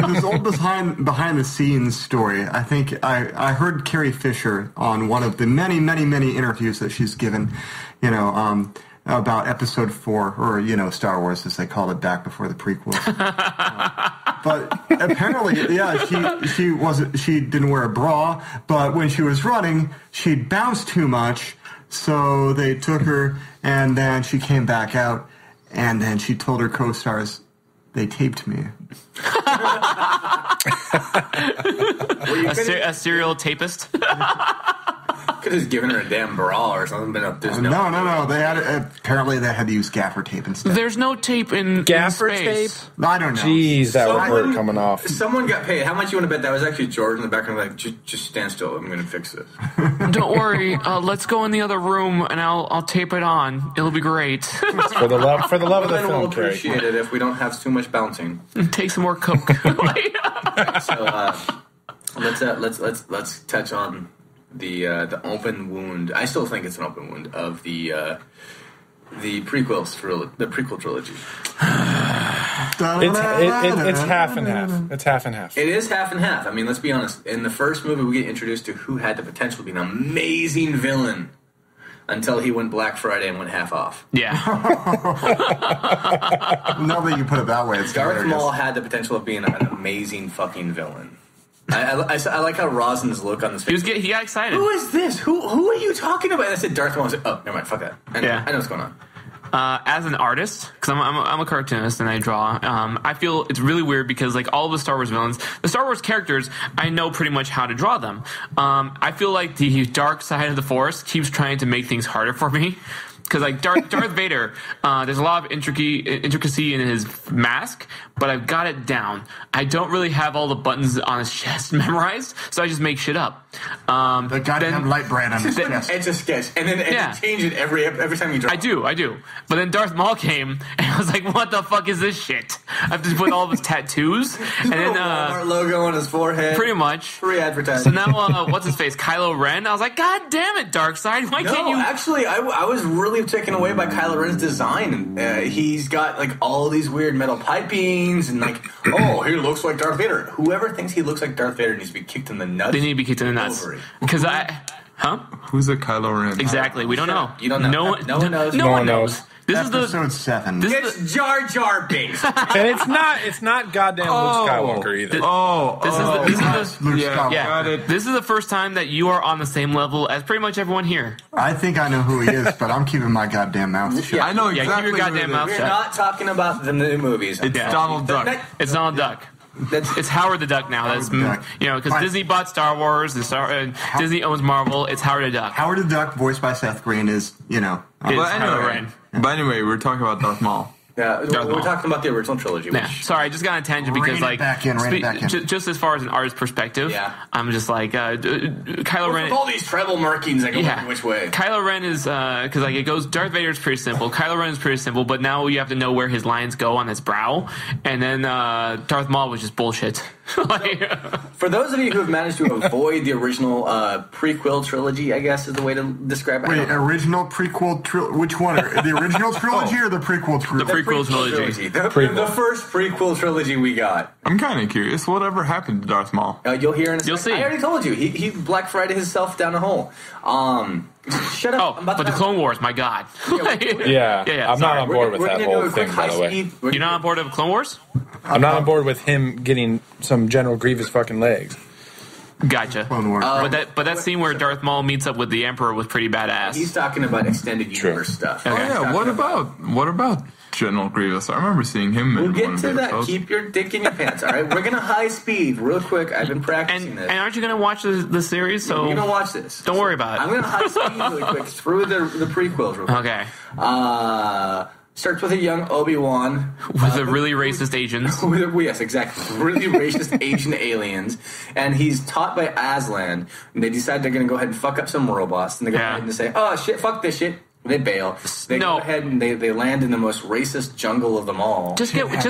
this old behind the scenes story. I think I heard Carrie Fisher on one of the many interviews that she's given, about episode 4, or Star Wars as they called it back before the prequels. But apparently, yeah, she didn't wear a bra, but when she was running, she'd bounce too much, so they took her, and then she came back out, and then she told her co-stars, "They taped me." a serial tapist. Could have just given her a damn bra or something, but there's no. No. Apparently they had to use gaffer tape instead. There's no tape in Gaffer space. tape? I don't know. Jeez, that would hurt coming off. Someone got paid. How much you want to bet that was actually George in the background? Like, just stand still. I'm going to fix this. Don't worry. Let's go in the other room, and I'll tape it on. It'll be great. For the love of the Women will film, Carrie. appreciate it if we don't have too much bouncing. Take some more coke. So let's touch on the open wound. I still think it's an open wound of the prequel trilogy. It's half and half. It's half and half. It is half and half. I mean, let's be honest. In the first movie, we get introduced to who had the potential to be an amazing villain until he went Black Friday and went half off. Yeah. Now that you put it that way, it's Darth hilarious. Maul had the potential of being an amazing fucking villain. I like how Rosin's look on his face. He got excited. Who is this? Who are you talking about? And I said Darth Maul. I said, oh, never mind. Fuck that. I know what's going on. As an artist, because I'm a cartoonist and I draw, I feel it's really weird because like all of the Star Wars villains, the Star Wars characters, I know pretty much how to draw them. I feel like the dark side of the Force keeps trying to make things harder for me. Because like Darth Vader, there's a lot of intricacy in his mask, but I've got it down. I don't really have all the buttons on his chest memorized, so I just make shit up. The goddamn light brand on his chest. It's a sketch, and then you change it every time you draw. I do. But then Darth Maul came, and I was like, "What the fuck is this shit?" I have to put all of his tattoos, and then Walmart logo on his forehead. pretty much Free advertising. So now, what's his face? Kylo Ren. I was like, "God damn it, Darkseid! Why can't you?" Actually, I was really taken away by Kylo Ren's design. He's got like all these weird metal pipings, and like, oh, he looks like Darth Vader. Whoever thinks he looks like Darth Vader needs to be kicked in the nuts. They need to be kicked in the nuts. Because Who's a Kylo Ren? Exactly. We don't know. You don't know. No one knows. No one knows. This is Episode 7. It's Jar Jar Binks. And it's not goddamn Luke Skywalker either. This is Luke yeah, Skywalker. got it. This is the first time that you are on the same level as pretty much everyone here. I think I know who he is, but I'm keeping my goddamn mouth shut. I know Yeah, keep exactly. your goddamn who it mouth is. We're not talking about the new movies. It's Donald Duck. It's Donald Duck. It's Howard the Duck now. That's Howard the Duck. because Fine. Disney bought Star Wars. Disney owns Marvel. It's Howard the Duck. Howard the Duck, voiced by Seth Green, is, It's Kylo Ren. But anyway, we're talking about Darth Maul. Yeah, Darth we're Maul. talking about the original trilogy. Yeah. Which, Sorry, I just got on a tangent because Rein it like back in. just as far as an artist perspective, Yeah. I'm just like Kylo Ren. with all these treble markings that go Yeah. which way? Kylo Ren is because like it goes. Darth Vader is pretty simple. Kylo Ren is pretty simple, but now you have to know where his lines go on his brow, and then Darth Maul was just bullshit. For those of you who have managed to avoid the original prequel trilogy, I guess is the way to describe it. Wait, original prequel trilogy? Which one? The original trilogy or the prequel trilogy? The prequel trilogy. The first prequel trilogy we got. I'm kind of curious. Whatever happened to Darth Maul? You'll hear in a second. You'll see. I already told you. He Black Friday himself down a hole. Shut up. Oh, but the Clone Wars, my God. Yeah. I'm not on board with that whole thing, by the way. You're not on board with Clone Wars? I'm not on board with him getting some General Grievous fucking legs. Gotcha. Clone Wars. But that scene where Darth Maul meets up with the Emperor was pretty badass. He's talking about extended universe stuff. Oh yeah. What about General Grievous? I remember seeing him. We'll in get one of to the that. episodes. Keep your dick in your pants, all right? We're going to high speed real quick. I've been practicing and this. aren't you going to watch the series? So You're going to watch this. Don't worry about it. I'm going to high speed really quick through the prequels real quick. Okay. Starts with a young Obi-Wan. With the really racist Asians. Yes, exactly. Really racist Asian aliens. And he's taught by Aslan. And they decide they're going to go ahead and fuck up some robots. And they go ahead and say, oh, shit, fuck this shit. They bail. They go ahead and they land in the most racist jungle of them all. Just get Weird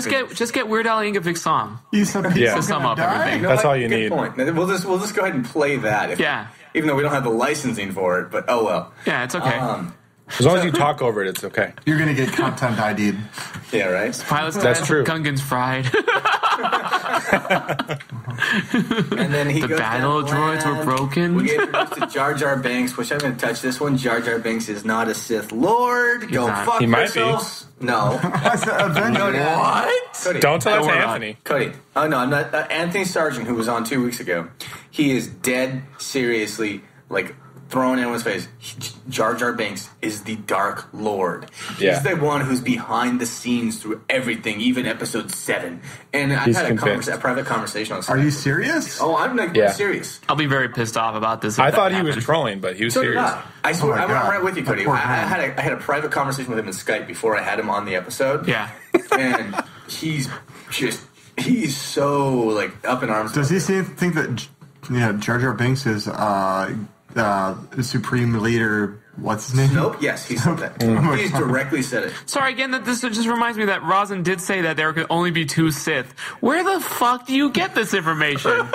Al Yankovic's song. You said people To sum up everything. That's all you Good need. point. We'll just go ahead and play that. Even though we don't have the licensing for it, but oh well. Yeah, it's okay. As long as you talk over it, it's okay. You're going to get content ID'd. Yeah, right? Pilots That's true. Gungans fried. And then the battle droids were broken. We get introduced to Jar Jar Binks, which I'm going to touch this one. Jar Jar Binks is not a Sith Lord. Go not. fuck He might be. yourselves. No. What? Cody. Don't tell that Don't to worry. Anthony. Cody. Oh, no, I'm not. Anthony Sargent, who was on 2 weeks ago, he is dead seriously, thrown in his face. Jar Jar Binks is the Dark Lord. Yeah. He's the one who's behind the scenes through everything, even episode 7. And I've He's had convinced. a private conversation on Are you serious? Oh, I'm serious. I'll be very pissed off about this. I thought he was trolling, but he was So did serious. I swear, Oh my I'm God. right with you, Cody. That poor I man. had a private conversation with him in Skype before I had him on the episode. Yeah. And he's so up in arms. Does he think that Jar Jar Binks is supreme leader? What's his name? Nope. Yes, he said that. He's directly said it. Sorry, again, that this just reminds me that Rosin did say that there could only be 2 Sith. Where the fuck do you get this information?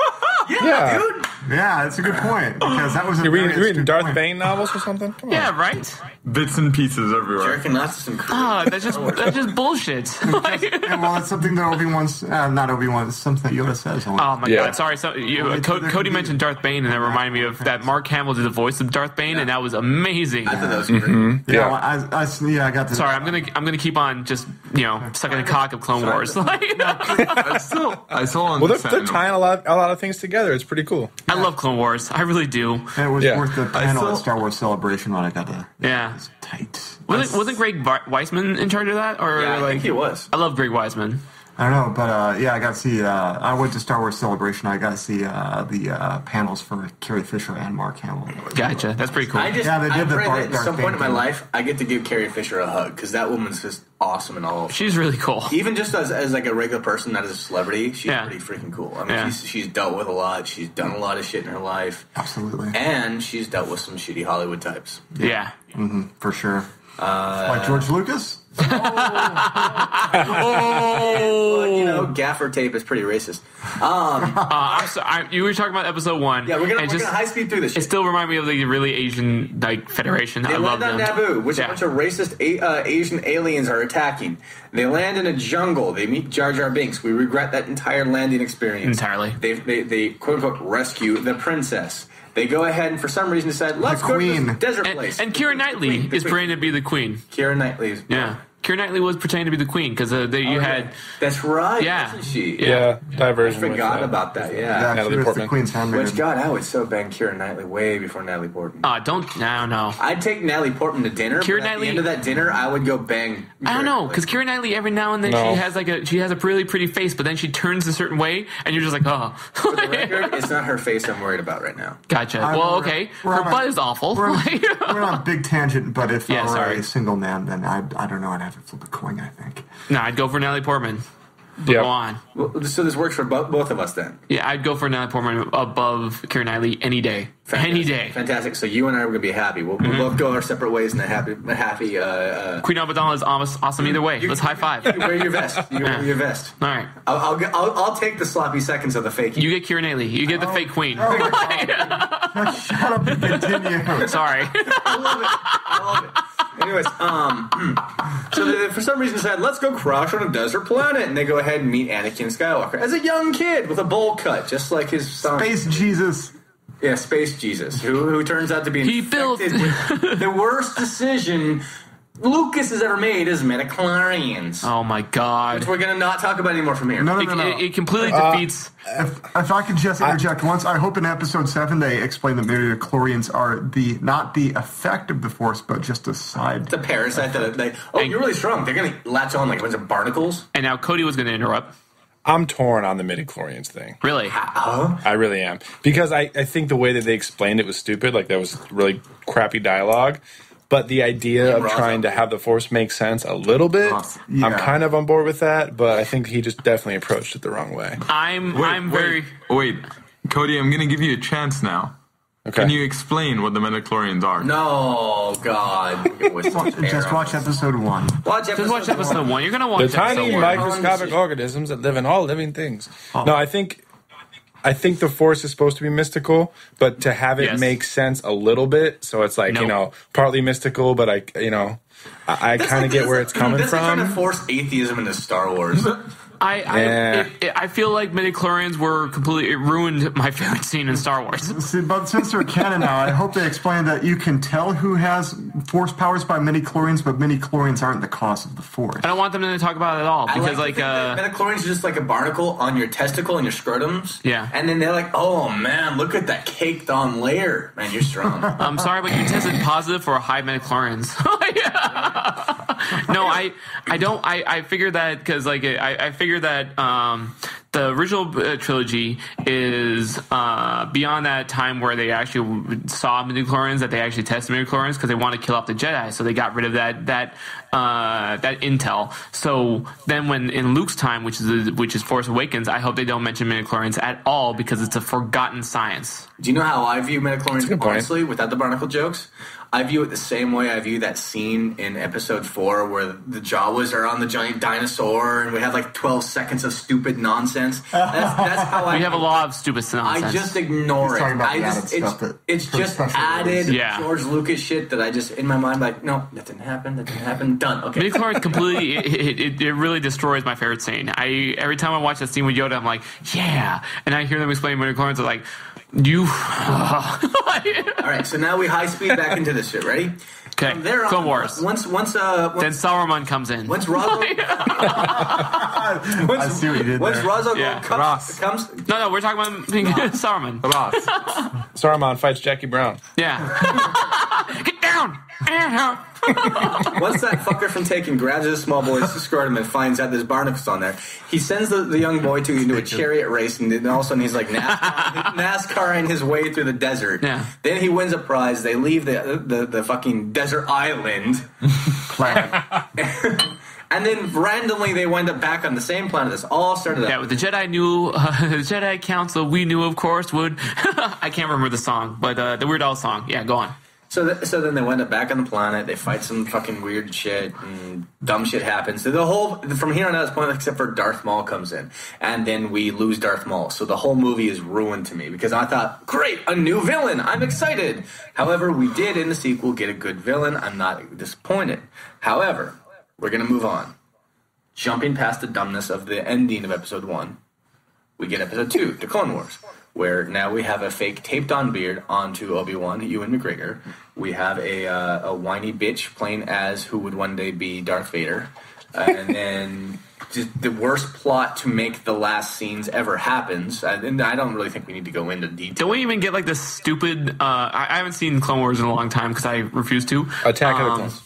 Yeah. Dude. Yeah, that's a good point. Because that was a You're very reading astute Darth point. Bane novels or something? Come on. Yeah, right? Bits and pieces everywhere. Jerking off to some creep. That's just bullshit. Yeah, well, it's something that Obi-Wan's, not Obi-Wan, it's something that Yoda says. Oh my Yeah. god! Sorry, Well, Cody mentioned Darth Bane, and that reminded me of that Mark Hamill did the voice of Darth Bane, and that was amazing. I thought that was great. Yeah, well, I got this. Sorry, I'm gonna keep on just sucking the cock of Clone Wars. I still Well, they're understand. tying a lot of things together. It's pretty cool. I love Clone Wars. I really do. And it was Yeah. worth the panel still- at Star Wars Celebration when I got to. Yeah. It's tight. Wasn't Greg Weisman in charge of that? Or Yeah, I think he was. I love Greg Weisman. I don't know, but I got to see. I went to Star Wars Celebration. I got to see the panels for Carrie Fisher and Mark Hamill. Gotcha. That's pretty cool. I just, Yeah, they did I the pray Darth that at some Bane point in my thing. life, I get to give Carrie Fisher a hug because that woman's just awesome and all. She's really cool. Even just as a regular person, not as a celebrity, she's Yeah. pretty freaking cool. I mean, Yeah. she's dealt with a lot. She's done a lot of shit in her life, Absolutely, and she's dealt with some shitty Hollywood types. Yeah. for sure. Like George Lucas. Well, gaffer tape is pretty racist. I'm sorry. You were talking about episode 1. Yeah, we're gonna and high speed through this It shit. still reminded me of the really Asian Federation. They I love land on them. Naboo, which Yeah. a bunch of racist Asian aliens are attacking. They land in a jungle. They meet Jar Jar Binks. We regret that entire landing experience. Entirely. They quote unquote rescue the princess. They go ahead and for some reason decide, let's go to queen. this desert place. And Keira Knightley The is queen. pretending to be the queen. Keira Knightley's. Yeah. Keira Knightley was pretending to be the queen because you had. That's right. Yeah. Wasn't she? Yeah. I diversion. forgot with, about that. Yeah, Yeah. she Natalie was the Portman. Queen's handmaiden. Which God, I would so bang Keira Knightley way before Natalie Portman. No. I'd take Natalie Portman to dinner. Keira but at Knightley- the end of that dinner, I would go bang. I don't know, Keira because Keira Knightley every now and then No. she has a really pretty face, but then she turns a certain way, and you're just like, oh. For the record, it's not her face I'm worried about right now. Gotcha. I- Well, we're- okay. we're Her on a- butt is awful. We're on a big tangent, but if Yeah, I were sorry. a single man, then I don't know. I'd have to flip a coin. I think. No, I'd go for Natalie Portman. But go on. Well, so this works for both of us then. Yeah, I'd go for Natalie Portman above Keira Knightley any day. Fantastic. Any day. Fantastic. So you and I are going to be happy. We'll both go our separate ways in a happy. Queen Amidala is awesome either way. Let's high five. You wear your vest. Wear your vest. All right. I'll take the sloppy seconds of the fake. You get Keira Knightley. You get the fake queen. Shut up and continue. Sorry. I love it. Anyways, so they, for some reason, decided, let's go crash on a desert planet. And they go ahead and meet Anakin Skywalker as a young kid with a bowl cut, just like his son. Space Jesus. Yeah, Space Jesus, who turns out to be infected with the worst decision Lucas has ever made is midichlorians. Oh my god. Which we're going to not talk about anymore from here. No. It completely defeats... If I could just interject once, I hope in episode 7 they explain that midichlorians are not the effect of the Force, but just a side. The parasite that you're really strong. They're going to latch on like a bunch of barnacles. And now Cody was going to interrupt. I'm torn on the midichlorians thing. Really? I really am. Because I think the way that they explained it was stupid. Like, that was really crappy dialogue. But the idea of trying to have the Force make sense a little bit, Yeah. I'm kind of on board with that. But I think he just definitely approached it the wrong way. Wait, Cody, I'm going to give you a chance now. Okay. Can you explain what the midichlorians are? No, God. Just watch episode 1. Just watch episode 1. You're going to watch The episode tiny 1. microscopic organisms that live in all living things. No, I think the Force is supposed to be mystical, but to have it make sense a little bit, so it's like, partly mystical, but I kind of get where it's coming from. Trying to force atheism into Star Wars. I feel like midichlorians were completely... It ruined my favorite scene in Star Wars. See, but since they're canon now, I hope they explain that you can tell who has Force powers by midichlorians, but midichlorians aren't the cause of the Force. I don't want them to talk about it at all, because midichlorians are just like a barnacle on your testicle and your scrotums. Yeah. And then they're like, oh man, look at that caked on layer. Man, you're strong. I'm sorry, but you tested positive for high midichlorians. No, I don't. I figured that because I figured that the original trilogy is beyond that time where they actually saw midichlorians, that they actually tested midichlorians because they want to kill off the Jedi, so they got rid of that intel. So then, when in Luke's time, which is Force Awakens, I hope they don't mention midichlorians at all because it's a forgotten science. Do you know how I view midichlorians, honestly, without the barnacle jokes? I view it the same way I view that scene in episode 4 where the Jawas are on the giant dinosaur and we have like 12 seconds of stupid nonsense. That's how I... We have a lot of stupid nonsense. I just ignore it. It's just added George Lucas shit that I just, in my mind, like, no, that didn't happen, done. Okay. Midichlorians completely, it really destroys my favorite scene. Every time I watch that scene with Yoda, I'm like, yeah. And I hear them explain midichlorians, I'm like, all right, so now we high speed back into this shit. Ready? Okay. Clone Wars. Once then Saruman comes in. Once Razo. I see what you did once there. Razo comes. No, we're talking about Saruman. Saruman fights Jackie Brown. Yeah. Get down. Once that fucker from Taken grabs his small boy's scrotum and finds out there's barnacles on there, he sends the young boy into a chariot race, and then all of a sudden he's like NASCARing his way through the desert. Yeah. Then he wins a prize. They leave the fucking desert island. And then randomly they wind up back on the same planet. This all started out. Yeah, with the Jedi the Jedi Council, we knew, of course, would... I can't remember the song, but the Weird Al song. Yeah, go on. So then they wind up back on the planet. They fight some fucking weird shit, and dumb shit happens. So from here on out, it's pointless except for Darth Maul comes in, and then we lose Darth Maul. So the whole movie is ruined to me because I thought, great, a new villain. I'm excited. However, we did in the sequel get a good villain. I'm not disappointed. However, we're gonna move on. Jumping past the dumbness of the ending of Episode 1, we get Episode 2, The Clone Wars, where now we have a fake taped-on beard onto Obi-Wan, Ewan McGregor. We have a whiny bitch playing as who would one day be Darth Vader. And then just the worst plot to make the last scenes ever happens. And I don't really think we need to go into detail. Don't we even get like this stupid... I haven't seen Clone Wars in a long time because I refuse to. Attack of the Clones.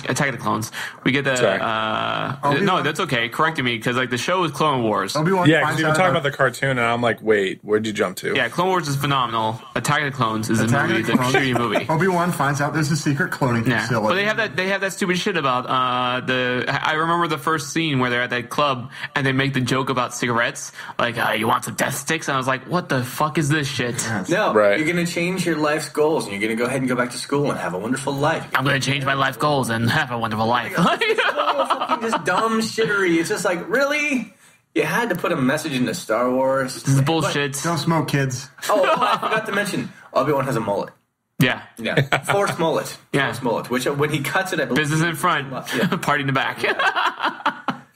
Attack of the Clones. We get the... no, that's okay. Correcting me because like the show is Clone Wars. Obi-Wan because you were talking about the cartoon and I'm like, wait, where'd you jump to? Yeah, Clone Wars is phenomenal. Attack of the Clones is a shitty movie. Obi-Wan finds out there's a secret cloning facility. But they have that stupid shit about I remember the first scene scene where they're at that club and they make the joke about cigarettes, like, you want some death sticks? And I was like, what the fuck is this shit? No, Right. you're going to change your life's goals, and you're going to go ahead and go back to school and have a wonderful life. I'm going to change my life goals and have a wonderful life. Fucking just dumb shittery. It's just like, really? You had to put a message into Star Wars. This is bullshit. Don't smoke, kids. I forgot to mention, Obi-Wan has a mullet. Yeah. Yeah, forced mullet. Yeah. Forced mullet. Which when he cuts it, I believe. Business in front, party in the back.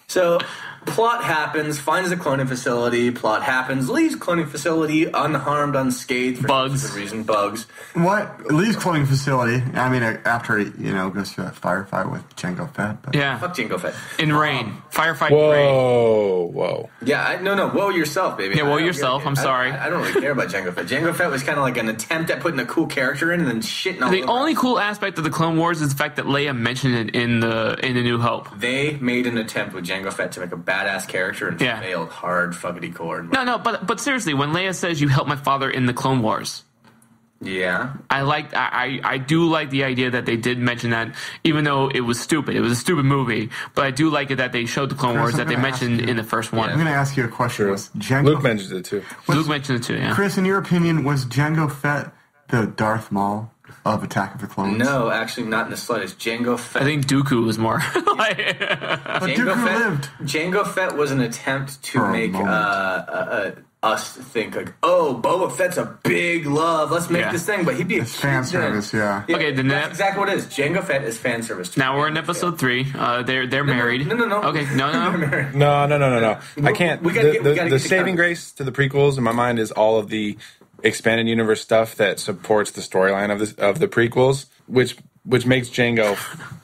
So, plot happens. Finds the cloning facility. Plot happens. Leaves cloning facility unharmed, unscathed. For Bugs. some reason, bugs. What? Leaves cloning facility. I mean, after he, goes to a firefight with Jango Fett. But. Yeah. Fuck Jango Fett. In rain. Firefight in rain. Whoa. Yeah, no. Whoa yourself, baby. Yeah, whoa I don't yourself, care. I'm sorry. I don't really care about Jango Fett. Jango Fett was kind of like an attempt at putting a cool character in and then shitting all The over only it. cool aspect of the Clone Wars is the fact that Leia mentioned it in the New Hope. They made an attempt with Jango Fett to make a badass character and Yeah. failed hard fuckity cord. No, but seriously, when Leia says you helped my father in the Clone Wars, Yeah. I do like the idea that they did mention that, even though it was stupid. It was a stupid movie, but I do like it that they showed the Clone Chris, Wars I'm that they gonna mentioned ask you- in the first one. I'm going to ask you a question. Was Jango, Luke mentioned it too. Luke mentioned it too, yeah. Chris, in your opinion, was Jango Fett the Darth Maul of Attack of the Clones? No, actually, not in the slightest. Jango Fett. I think Dooku was more. But Dooku lived. Jango Fett was an attempt to For a make moment. us think like, oh, Boba Fett's a big love. Let's make Yeah. this thing. But he'd be a Fan kid service, then. yeah. Okay, then that's that- exactly what it is. Jango Fett is fan service. Now we're in episode 3. They're married. No. Okay, no. No. I can't. We gotta get The to saving cover. grace to the prequels in my mind is all of the expanded universe stuff that supports the storyline of the prequels, which makes Jango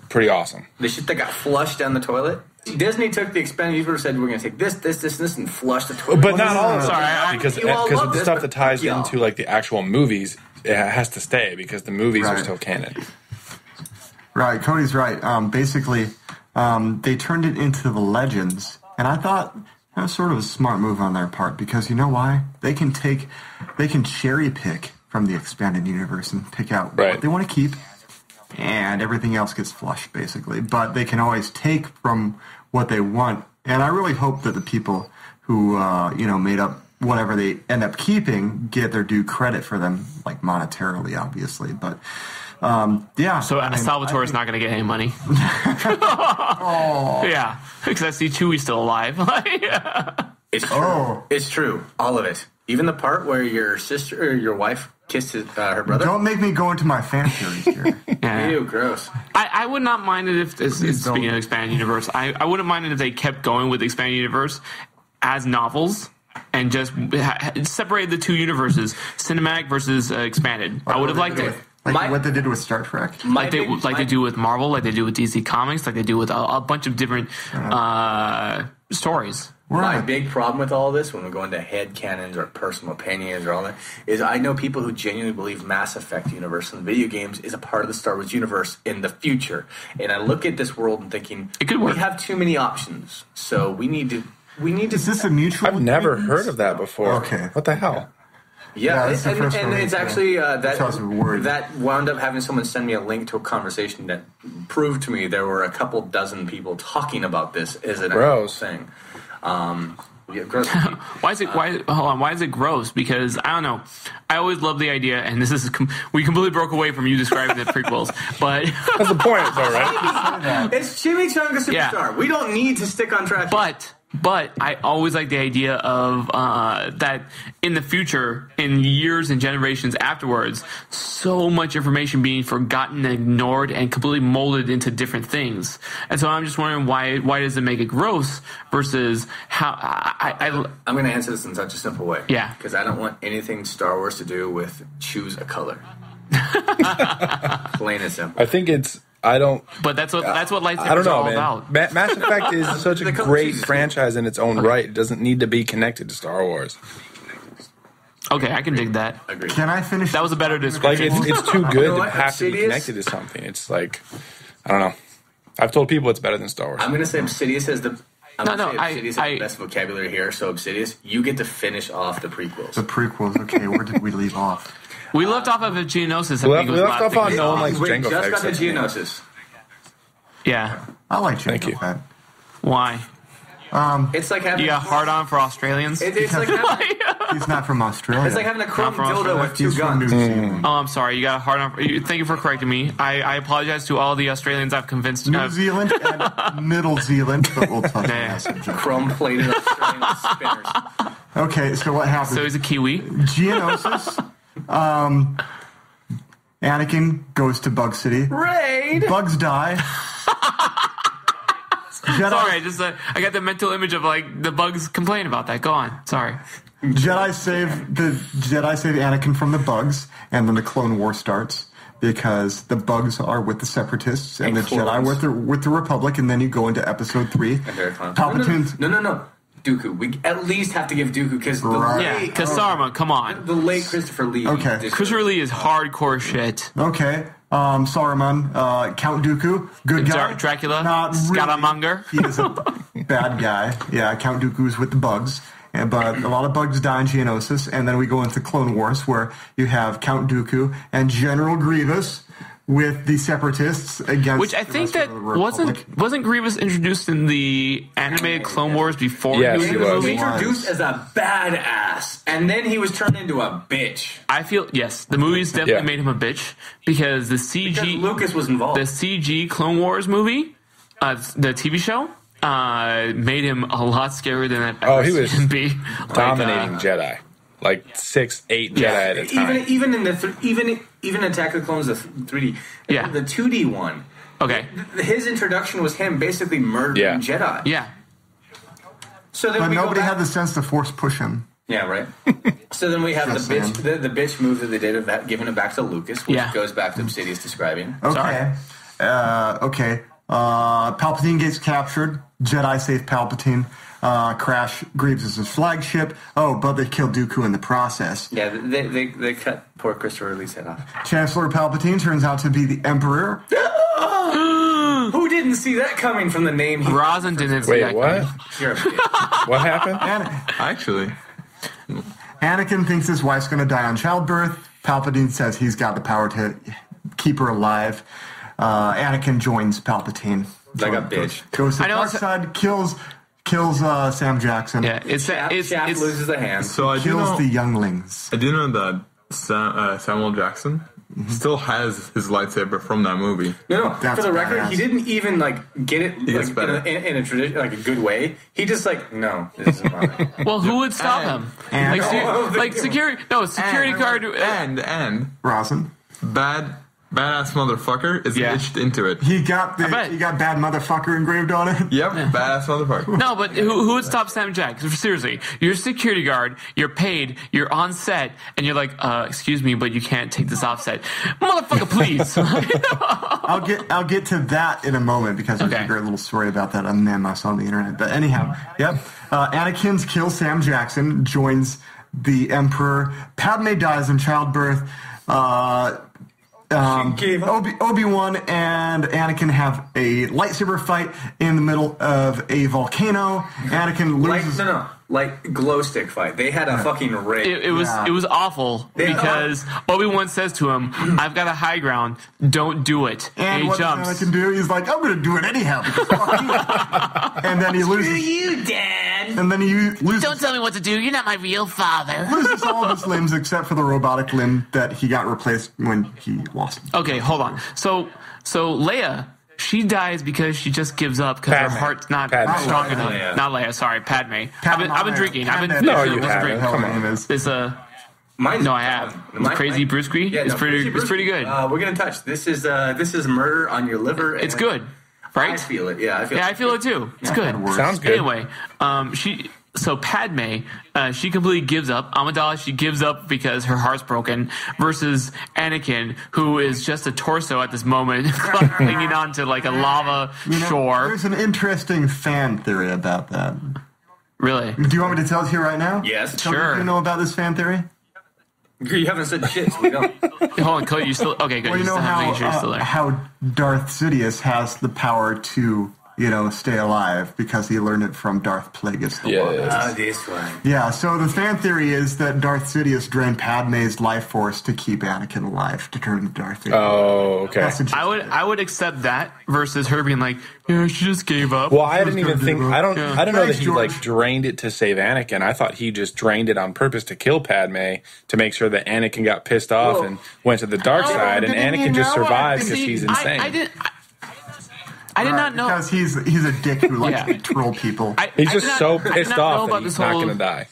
pretty awesome. The shit that got flushed down the toilet. Disney took the expanded universe, said we're going to take this, and flush the toilet. But not all of it. Sorry, because you all love the this, stuff but- that ties yeah. into like the actual movies, it has to stay because the movies are Right. still canon. Right, Cody's right. Basically, they turned it into the Legends, and I thought that was sort of a smart move on their part because you know why? They can cherry pick from the expanded universe and pick out Right. what they want to keep, and everything else gets flushed basically. But they can always take from what they want, and I really hope that the people who made up whatever they end up keeping get their due credit for them, like monetarily, obviously, but. Yeah. So I mean, Salvatore's not going to get any money. Yeah, because I see Chewie's still alive. It's true. Oh. It's true. All of it. Even the part where your sister or your wife kissed her brother. Don't make me go into my fan theories here. Yeah. Ew, gross. I would not mind it if, speaking of expanded universe, I wouldn't mind it if they kept going with the expanded universe as novels and just separated the two universes, cinematic versus expanded. I would have liked it. Like what they did with Star Trek. Like they do with Marvel, like they do with DC Comics, like they do with a bunch of different stories. My Right. big problem with all this, when we go into head canons or personal opinions or all that, is I know people who genuinely believe Mass Effect universe in the video games is a part of the Star Wars universe in the future. And I look at this world and thinking, It could work. we have too many options. So we need to. Is this a mutual? I've never agreement? heard of that before. Okay. What the hell? Yeah, that's the and first one it's I- actually That's how I was worried. that wound up having someone send me a link to a conversation that proved to me there were a couple dozen people talking about this as an actual Gross. thing. Yeah, gross. Why is it gross? Because I don't know. I always love the idea, and this is we completely broke away from you describing the prequels, but That's the point, though, right? It's Chimichanga Superstar. Yeah. We don't need to stick on track. But I always like the idea of that in the future, in years and generations afterwards, so much information being forgotten, ignored, and completely molded into different things. And so I'm just wondering why does it make it gross versus how I'm going to answer this in such a simple way. Yeah. Because I don't want anything Star Wars to do with choose a color. Plain and simple. I think it's. I don't. But that's what lightsabers I don't know, are all man. about. Mass Effect is such a The color great chooses. franchise in its own right. It doesn't need to be connected to Star Wars. Okay, I can dig that. Agreed. Can I finish? That was a better Like description. it's too good You know to what? have to be Obsidious? connected to something. It's like I don't know. I've told people it's better than Star Wars. I'm going to say Obsidious has the. Obsidious has I- the best vocabulary here. So Obsidious, you get to finish off the prequels. The prequels. Okay, where did we leave off? We left off of a Geonosis. I We think left- it was we left last off thing on we no one saw. likes We Jango just got Fett. to Geonosis. Yeah. I like Thank Jango you. Fett. Why? It's like having You got hard on for Australians? It's like having, He's not from Australia. it's like having a chrome from dildo with two He's from New guns. Zealand. Oh, I'm sorry. You got a hard on. Thank you for correcting me. I apologize to all the Australians I've convinced. New Zealand and Middle Zealand, but we'll touch on Nah. that subject. Chrome plated Australian spinners. Okay, so what happens? So he's a Kiwi. Geonosis. Anakin goes to Bug City. Raid. Bugs die. Jedi, Sorry, I got the mental image of like the bugs complain about that. Go on. Sorry. Jedi save Anakin from the bugs, and then the Clone War starts because the bugs are with the Separatists and the Jedi with the Republic, and then you go into Episode 3. And they're clowns. Palpatine's No. Dooku. We at least have to give Dooku because Right. Yeah, because Saruman, come on. the late Christopher Lee. Okay. just- Christopher Lee is hardcore shit. okay. Saruman, Count Dooku, good guy. Dracula, Not really. Scaramonger. He is a bad guy. Yeah, Count Dooku's with the bugs. But a lot of bugs die in Geonosis, and then we go into Clone Wars, where you have Count Dooku and General Grievous with the Separatists against. Which I the think rest that of the Republic. wasn't Grievous introduced in the animated Clone Wars before Yes, he he was in the was. movie? introduced as a badass, and then he was turned into a bitch. I feel yes, the movies definitely Yeah. made him a bitch because the CG Because Lucas was involved. the CG Clone Wars movie, the TV show, made him a lot scarier than I've Oh, ever he seen was him be. Dominating Jedi. Like 6, 8 Jedi at a time. even in the even Attack of the Clones, the 3D, Yeah. the 2D one. Okay, His introduction was him basically murdering Yeah. Jedi. yeah, So then But we nobody go back, had the sense to force push him. Yeah, right. So then we have Just the bitch, the bitch move that they did of that, giving it back to Lucas, which Yeah. goes back to Obsidious describing. Okay. Okay. Palpatine gets captured. Jedi save Palpatine. Crash Grievous' flagship. Oh, but they kill Dooku in the process. Yeah, they cut poor Christopher Lee's head off. Chancellor Palpatine turns out to be the Emperor. Who didn't see that coming from the name? Rosin didn't see Wait, that what? coming. You're a bitch. What happened? Actually, Anakin thinks his wife's going to die on childbirth. Palpatine says he's got the power to keep her alive. Anakin joins Palpatine. Like a bitch. Goes to I the know dark it's- side, kills Sam Jackson. Yeah, it's Shaft loses a hand. so I do Kills know. the younglings. I do know that Samuel Jackson still has his lightsaber from that movie. No, That's for the record, badass. he didn't even get it gets like, better. in a tradition, like a good way. He just no, this isn't mine. well, who would stop him? and- Like security guard. And Rosin. badass motherfucker is Yeah. itched into it. He got bet. bad motherfucker engraved on it. Yep, badass motherfucker. No, but who would stop Sam Jackson? Seriously, you're a security guard, you're paid, you're on set, and you're like, excuse me, but you can't take this off set. Motherfucker, please. I'll get to that in a moment because there's Okay. a great little story about that on meme I saw on the internet. But anyhow, yep. Anakin's kills Sam Jackson, joins the Emperor. Padme dies in childbirth. Obi-Wan and Anakin have a lightsaber fight in the middle of a volcano. Anakin loses. Like glow stick fight. They had a fucking rig. It was awful Yeah. because Obi-Wan says to him, "I've got a high ground. Don't do it." And he what jumps. does Anakin do? He's like, I'm going to do it anyhow. Because fuck you. And then he loses. you, Dad. And then he loses. Don't tell me what to do. You're not my real father. Loses all of his limbs except for the robotic limb that he got replaced when he lost. Okay, hold on. So Leia, she dies because she just gives up because her Padme. heart's not Padme. strong enough. Leia. Not Leia. Sorry, Padme. I've been drinking. I've been. Padme. No, it you was haven't. drink. Come Her on. name is. It's Mine's no, I have. Crazy Brewski. Yeah, it's pretty good. We're gonna touch. This is murder on your liver. It's and good, right? I feel it. Yeah, I feel. Yeah, I feel it too. It's good. Sounds good. Anyway, so Padme, she completely gives up. Amidala, she gives up because her heart's broken. Versus Anakin, who is just a torso at this moment, clinging onto like a lava shore. There's an interesting fan theory about that. Really? Do you want me to tell it to you right now? Yes. Tell me Sure. what you know about this fan theory? You haven't said shit, so we don't. Hold on, Cody, you still okay? Good. Well, you know still have to make sure you're still how there. how Darth Sidious has the power to stay alive because he learned it from Darth Plagueis the Longest. This one. Yeah, so the fan theory is that Darth Sidious drained Padme's life force to keep Anakin alive, to turn him to Darth Vader. Oh, okay. I would accept that versus her being like, yeah, she just gave up. Well, I didn't even think. I don't know that he George. drained it to save Anakin. I thought he just drained it on purpose to kill Padme to make sure that Anakin got pissed off and went to the dark side, and Anakin just survived because he's insane. I did not know because he's a dick who likes to troll people. He's just so pissed off that he's not going to die.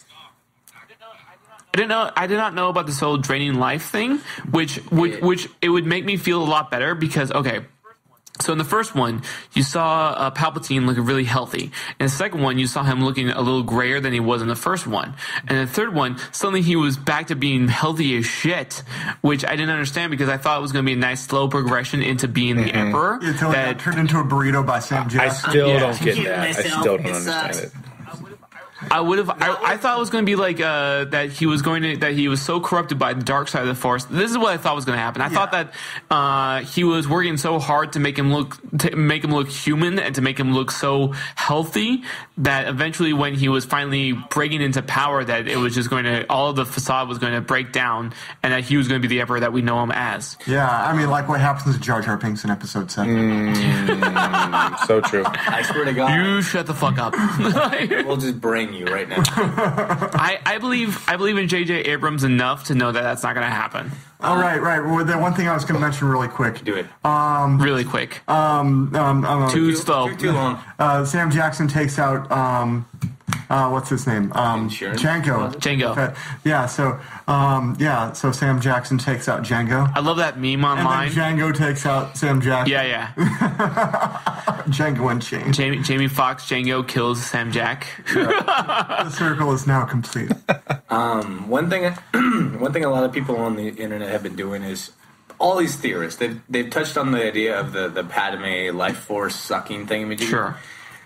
I did not know about this whole draining life thing, which it would make me feel a lot better because so in the first one, you saw Palpatine looking really healthy. In the second one, you saw him looking a little grayer than he was in the first one. And in the third one, suddenly he was back to being healthy as shit, which I didn't understand because I thought it was going to be a nice slow progression into being the Emperor. Until he got turned into a burrito by Sam Jackson. I still don't get that. I still don't understand it. I thought it was going to be like that he was so corrupted by the dark side of the Force. This is what I thought was going to happen. I thought that he was working so hard to make him look human and to make him look so healthy that eventually when he was finally breaking into power, that it was just all of the facade was going to break down, and that he was going to be the Emperor that we know him as. Yeah, I mean, like what happens to Jar Jar Binks in Episode 7. So true. I swear to God. You shut the fuck up. We'll just bring you right now. I believe in J.J. Abrams enough to know that that's not going to happen. Oh, right. Well, the one thing I was going to mention really quick. Do it. Really quick. Too slow. Too long. Sam Jackson takes out what's his name? Django. Django. So Sam Jackson takes out Django. I love that meme online. And then Django takes out Sam Jackson. Yeah. Django Unchained. Jamie Foxx, Django kills Sam Jack. The circle is now complete. One thing a lot of people on the internet have been doing is all these theorists. They've touched on the idea of the Padme life force sucking thing. Sure.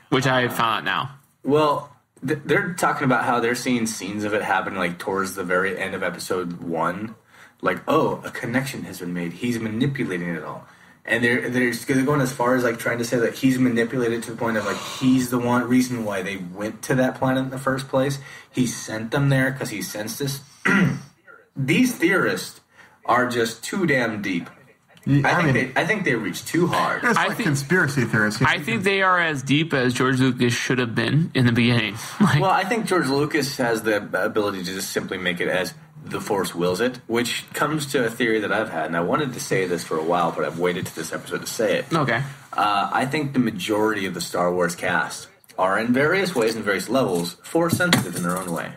Which I found out now. Well, they're talking about how they're seeing scenes of it happen like towards the very end of episode 1. Like, a connection has been made. He's manipulating it all. And they're going as far as like trying to say that he's manipulated to the point of like he's the one reason why they went to that planet in the first place. He sent them there because he sensed this. These theorists are just too damn deep. I think they reach too hard. It's like conspiracy theorists. I think they are as deep as George Lucas should have been in the beginning. Well, I think George Lucas has the ability to just simply make it as the Force wills it, which comes to a theory that I've had, and I wanted to say this for a while, but I've waited to this episode to say it. Okay. I think the majority of the Star Wars cast are in various ways and various levels Force sensitive in their own way.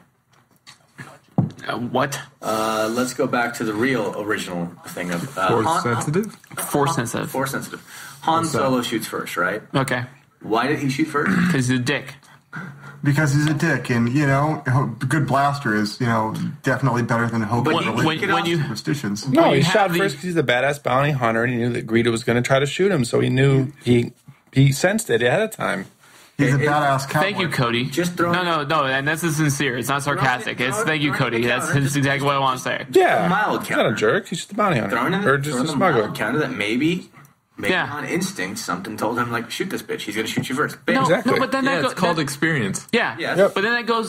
What? Let's go back to the original thing of Force sensitive? Force sensitive. Force sensitive. Han Solo shoots first, right? Okay. Why did he shoot first? Because he's a dick. Because he's a dick, and a good blaster is definitely better than hope. But when you superstitions. No, he shot first because he's a badass bounty hunter, and he knew that Greedo was going to try to shoot him, so he knew he sensed it ahead of time. He's a badass cowboy. Thank you, Cody. No, and this is sincere. It's not sarcastic. It's thank you, Cody. That's exactly what I want to say. Yeah, mild he's not a jerk. He's just a bounty hunter, or just a smuggler. Counter that maybe on instinct, something told him like, shoot this bitch. He's going to shoot you first. Exactly. No, but then it's called experience. Yeah, Yep. But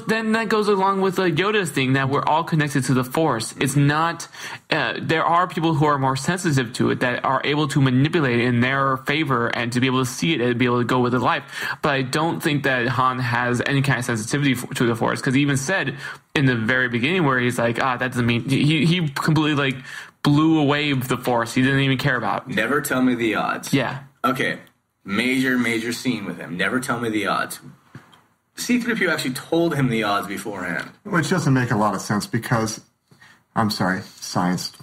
then that goes along with Yoda's thing that we're all connected to the Force. It's not. There are people who are more sensitive to it that are able to manipulate it in their favor and to be able to see it and be able to go with it life. But I don't think that Han has any kind of sensitivity to the Force because he even said in the very beginning where he's like, that doesn't mean he completely blew away the Force. He didn't even care about. Never tell me the odds. Yeah. Okay. Major scene with him. Never tell me the odds. C-3PO actually told him the odds beforehand. Which doesn't make a lot of sense because, I'm sorry, science.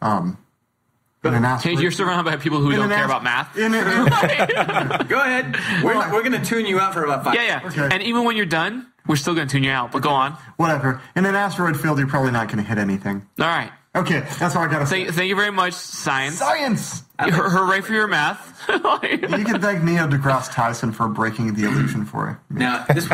You're surrounded by people who don't care about math. Go ahead. We're going to tune you out for about 5 seconds. Yeah. Okay. And even when you're done, we're still going to tune you out. But go on. Whatever. In an asteroid field, you're probably not going to hit anything. All right. Okay, that's all I got to say. Thank you very much, science. Science! Hooray for your math. You can thank Neil deGrasse Tyson for breaking the illusion for you. Now, this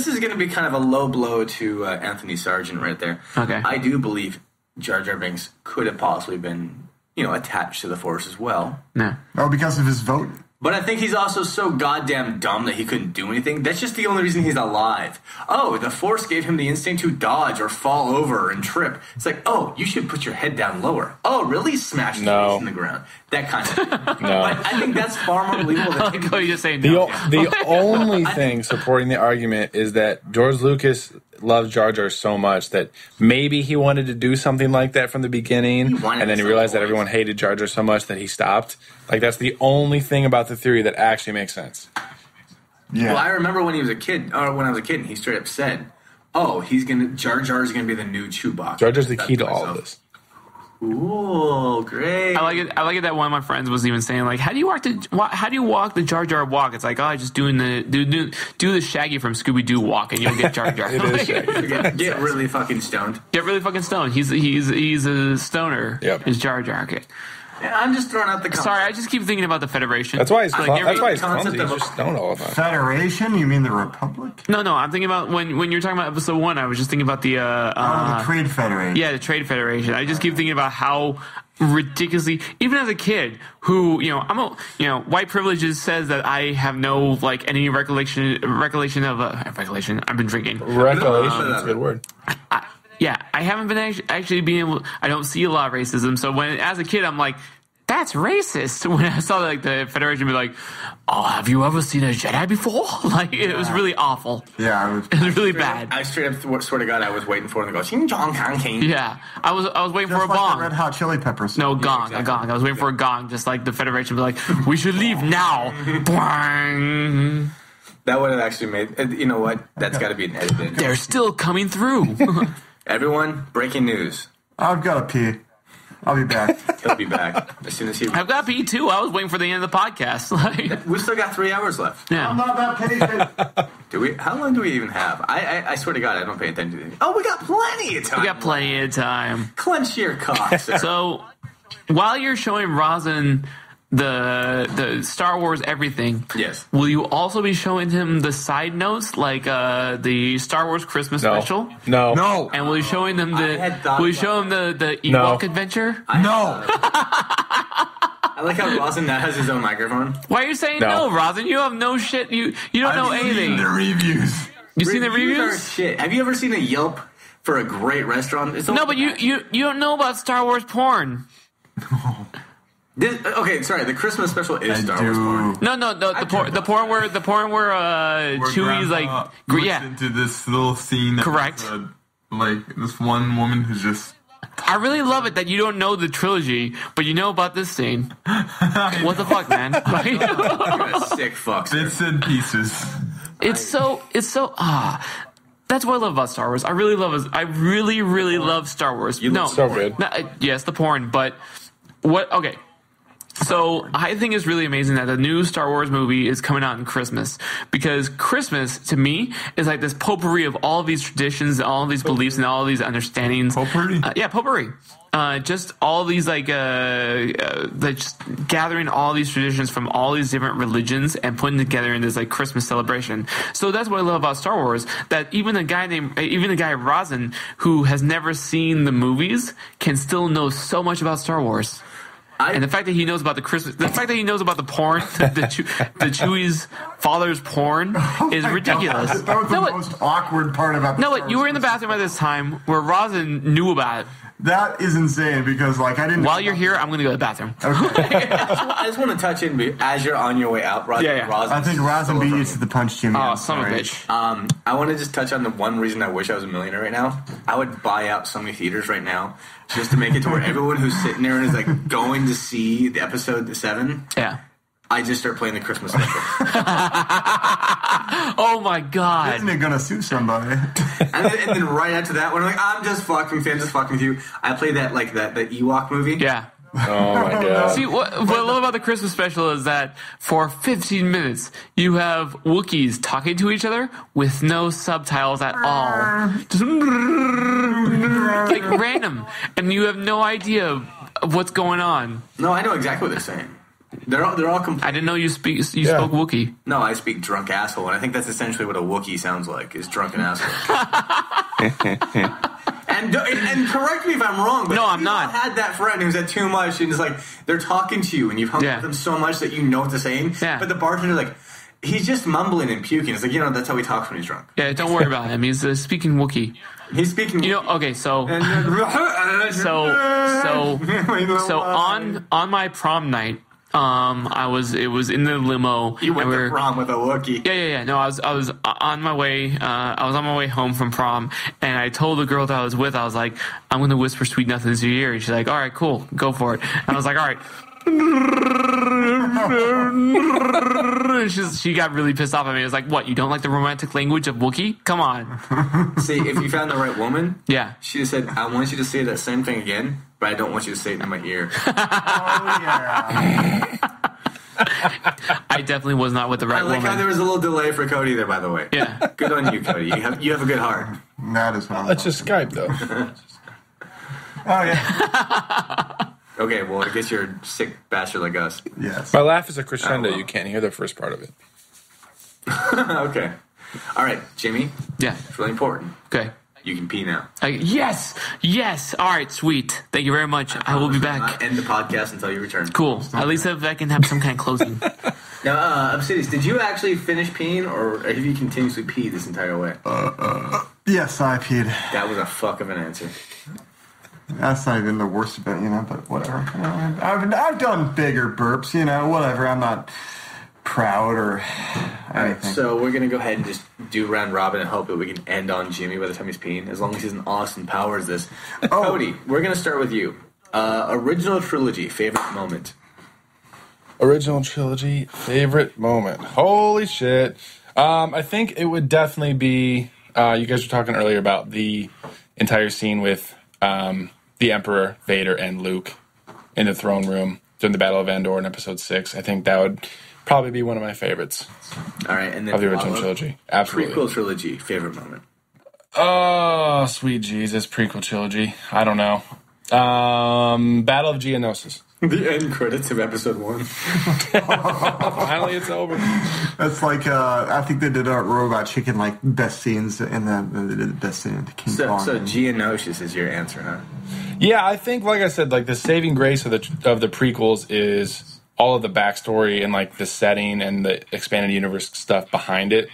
is going to be kind of a low blow to Anthony Sargent right there. Okay. I do believe Jar Jar Binks could have possibly been, attached to the Force as well. No. Oh, because of his vote? But I think he's also so goddamn dumb that he couldn't do anything. That's just the only reason he's alive. Oh, the Force gave him the instinct to dodge or fall over and trip. It's like, oh, you should put your head down lower. Oh, really? Smash the face in the ground. That kind of thing. No. But I think that's far more believable than Like, oh, you just say no. The only thing supporting the argument is that George Lucas loves Jar Jar so much that maybe he wanted to do something like that from the beginning, and then he realized that everyone hated Jar Jar so much that he stopped. Like, that's the only thing about the theory that actually makes sense. Yeah. Well, I remember when he was a kid, or when I was a kid, and he straight up said, "Oh, Jar Jar's gonna be the new Chewbacca." Jar Jar's the key to all of this. Ooh, great! I like it that one of my friends was even saying, like, how do you walk the Jar Jar walk? It's like, oh, just doing do the Shaggy from Scooby Doo walk, and you'll get Jar Jar. It is Shaggy. Get really fucking stoned. Get really fucking stoned. He's a stoner. Yep. Is Jar Jar. Okay. Yeah, I'm just throwing out the concept. Sorry, I just keep thinking about the Federation. That's why he's Like, that's why he's concept clumsy. of He's just stoned all the time. Federation? You mean the Republic? No, I'm thinking about when you're talking about episode 1. I was just thinking about the The Trade Federation. yeah, the Trade Federation. I just keep thinking about how ridiculously, even as a kid, who white privilege says that I have no like any recollection of recollection. I've been drinking. Recollection is a good word. I haven't been actually being able. I don't see a lot of racism. So when as a kid, I'm like, that's racist. When I saw like the Federation be like, oh, have you ever seen a Jedi before? Like it was really awful. Yeah, It was really bad. I straight up swear to God, I was waiting for them to go. Xing Zhong Kang King. Yeah, I was waiting just for a like gong. the Red Hot Chili Peppers. No, gong, exactly. a gong. I was waiting for a gong, just like the Federation be like, we should leave now. Boing. That would have actually made. You know what? That's got to be an edit. in. They're still coming through. Everyone, breaking news. I've got to pee. I'll be back. He'll be back as soon as he. I've got pee too. I was waiting for the end of the podcast. Like, We still got 3 hours left. I'm yeah. not that patient. Do we? How long do we even have? I swear to God, I don't pay attention to anything. Oh, we got plenty of time. We got plenty of time. Clench your cocks. So while you're showing Rosin the Star Wars everything, Yes. will you also be showing him the side notes like the Star Wars Christmas special? No. No. And will you showing them I had thought will you about show him the No. Ewok adventure? No. I like how Rosin now has his own microphone. Why are you saying No. no, Rosin? You have no shit. You don't know anything. The reviews. You seen the Are reviews? shit. Have you ever seen a Yelp for a great restaurant? It's No, but you don't know about Star Wars porn. Okay, sorry. The Christmas special is Star Wars porn. No. The porn where Chewie's like, yeah, into this little scene. That Correct. Like this one woman who's just. I really love it that you don't know the trilogy, but you know about this scene. What the fuck, man? You're a sick fuck. Bits and pieces. It's so that's what I love about Star Wars. I really love Star Wars. No, so good. Yes, the porn, but what? Okay. So I think it's really amazing that the new Star Wars movie is coming out in Christmas, because Christmas to me is like this potpourri of all of these traditions, all of these beliefs, and all of these understandings. Potpourri? Yeah, potpourri. Just all these just gathering all these traditions from all these different religions and putting together in this like Christmas celebration. So that's what I love about Star Wars. That even the guy Rosin, who has never seen the movies, can still know so much about Star Wars. And the fact that he knows about the fact that he knows about the porn, the Chewie's father's porn, is ridiculous. That was the most awkward part about the No, Star but you were in the Wars bathroom at this time where Rosin knew about it. That is insane because, like, I didn't. While you're here, I'm going to go to the bathroom. I just want to touch in as you're on your way out. Rosin, Yeah. Rosin I think Rosin beat you to the punch, Jimmy. Oh, I'm son of a sorry. bitch. I want to just touch on the one reason I wish I was a millionaire right now. I would buy out so many theaters right now just to make it to where everyone who's sitting there and is like going to see the episode 7. Yeah. I just start playing the Christmas special. Oh my god. Isn't it gonna suit somebody? and then right after that, when I'm like, I'm just fucking with you, I play that like that Ewok movie. Yeah. Oh my god. See, what I love about the Christmas special is that for 15 minutes, you have Wookiees talking to each other with no subtitles at all. Just like random. And you have no idea of what's going on. No, I know exactly what they're saying. They're all complete. I didn't know you spoke Wookiee. No, I speak drunk asshole, and I think that's essentially what a Wookiee sounds like, is drunken asshole. And correct me if I'm wrong, but No, I'm we've all not. had that friend who's had too much, and it's like they're talking to you, and you've hung Yeah. with them so much that you know what they're saying. Yeah. But the bartender's like, he's just mumbling and puking. It's like, that's how he talks when he's drunk. Yeah, don't worry about him. He's speaking Wookiee. He's speaking. Okay, so on my prom night, it was in the limo. You went and to prom with a Wookiee. Yeah. No, I was on my way. I was on my way home from prom, and I told the girl that I was with, I was like, I'm going to whisper sweet nothings to your ear. And she's like, all right, cool, go for it. And I was like, all right. She got really pissed off at me. I was like, what, you don't like the romantic language of Wookiee? Come on. See, if you found the right woman, Yeah. she'd have said, I want you to say that same thing again, but I don't want you to say it in my ear. Oh, yeah. I definitely was not with the right I like woman. how there was a little delay for Cody there, by the way. Yeah. Good on you, Cody. You have a good heart. That is what I'm That's just Skype, though. Oh, yeah. Okay, well, I guess you're a sick bastard like us. Yes. My laugh is a crescendo. Oh, well. You can't hear the first part of it. Okay. All right, Jimmy. Yeah. It's really important. Okay. You can pee now. Yes. All right, sweet. Thank you very much. I will be back. Not end the podcast until you return. Cool. At least if I can have some kind of closing. Now, Obsidious, did you actually finish peeing, or have you continuously peed this entire way? Yes, I peed. That was a fuck of an answer. That's not even the worst of it, but whatever. I've done bigger burps, whatever. I'm not proud or anything. So we're going to go ahead and just do round robin and hope that we can end on Jimmy by the time he's peeing, as long as he's an Austin Powers this. Cody, we're going to start with you. Original trilogy, favorite moment? Original trilogy, favorite moment. Holy shit. I think it would definitely be, you guys were talking earlier about the entire scene with the Emperor, Vader, and Luke in the throne room during the Battle of Endor in Episode 6. I think that would probably be one of my favorites. All right, and then of the original trilogy. Absolutely. Prequel trilogy, favorite moment? Oh, sweet Jesus, prequel trilogy. I don't know. Battle of Geonosis. The end credits of Episode 1. Finally, it's over. That's like, I think they did a Robot Chicken, like, best scenes, and then they did the best scene in King Kong. So Geonosis is your answer, huh? Yeah, I think, like I said, like the saving grace of the prequels is all of the backstory and like the setting and the expanded universe stuff behind it.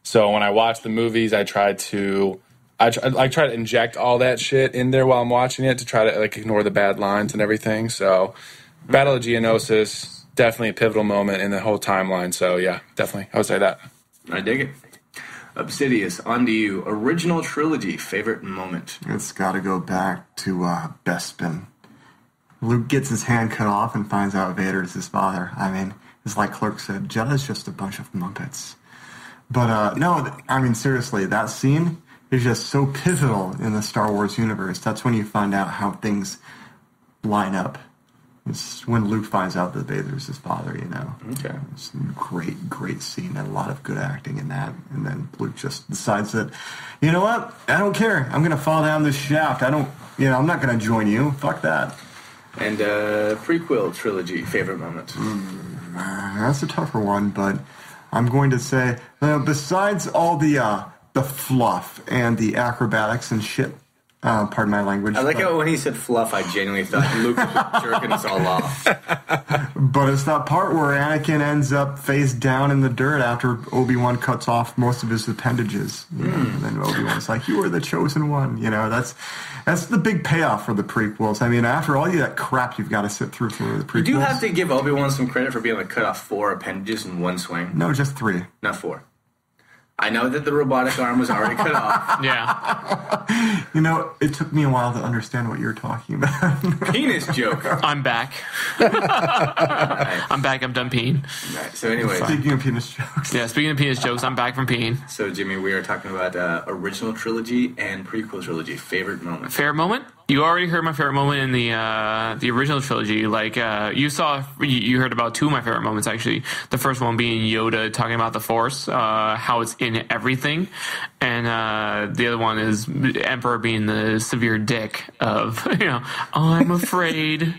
So when I watch the movies, I try to inject all that shit in there while I'm watching it to try to like ignore the bad lines and everything. So Battle of Geonosis, definitely a pivotal moment in the whole timeline. So yeah, definitely, I would say that. I dig it. Obsidious, on to you. Original trilogy, favorite moment? It's got to go back to Bespin. Luke gets his hand cut off and finds out Vader is his father. I mean, it's like Clerk said, Jedi's just a bunch of Muppets. But no, I mean, seriously, that scene is just so pivotal in the Star Wars universe. That's when you find out how things line up. It's when Luke finds out that Vader is his father, Okay. It's a great scene and a lot of good acting in that. And then Luke just decides that, you know what? I don't care. I'm going to fall down this shaft. I'm not going to join you. Fuck that. And prequel trilogy, favorite moment? That's a tougher one, but I'm going to say, besides all the fluff and the acrobatics and shit, pardon my language. I like how when he said fluff, I genuinely thought Luke was jerking us all off. But it's that part where Anakin ends up face down in the dirt after Obi-Wan cuts off most of his appendages. And then Obi-Wan's like, you were the chosen one. That's the big payoff for the prequels. I mean, after all that crap you've got to sit through for the prequels. You do have to give Obi-Wan some credit for being able to cut off 4 appendages in one swing. No, just 3. Not 4. I know that the robotic arm was already cut off. Yeah. It took me a while to understand what you're talking about. Penis joke. I'm back. Right. I'm back. I'm done peeing. Right. So anyway, Speaking of penis jokes. Yeah, speaking of penis jokes, I'm back from peeing. so Jimmy, we are talking about original trilogy and prequel trilogy. Favorite moment? Favorite moment? You already heard my favorite moment in the original trilogy. Like you heard about 2 of my favorite moments actually. The first one being Yoda talking about the Force, how it's in everything, and the other one is Emperor being the severe dick of I'm afraid. In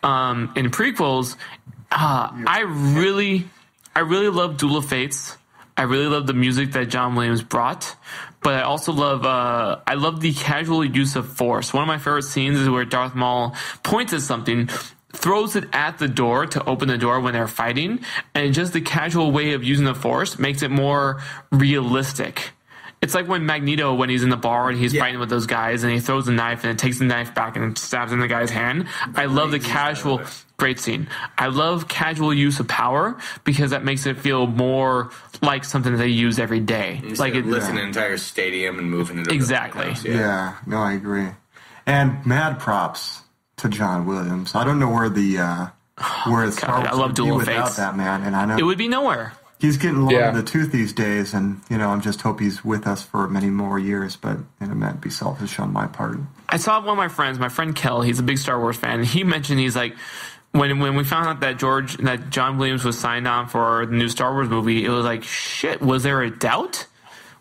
prequels, I really love Duel of Fates. I really love the music that John Williams brought, but I also love I love the casual use of force. One of my favorite scenes is where Darth Maul points at something, throws it at the door to open the door when they're fighting, and just the casual way of using the force makes it more realistic. It's like when Magneto, when he's in the bar and he's fighting with those guys, and he throws the knife and it takes the knife back and stabs in the guy's hand. I love the casual, great scene. I love casual use of power because that makes it feel more like something that they use every day. Like it, lifting an entire stadium and moving it. Exactly. Yeah, no, I agree. And mad props to John Williams. I don't know where the Star Wars I love would be Duel of without Fates. that man, and I know It would be nowhere. he's getting long in the tooth these days, and I just hope he's with us for many more years. But it might be selfish on my part. I saw one of my friend Kel, he's a big Star Wars fan, and he mentioned, he's like, when we found out that John Williams was signed on for the new Star Wars movie, it was like, shit, was there a doubt?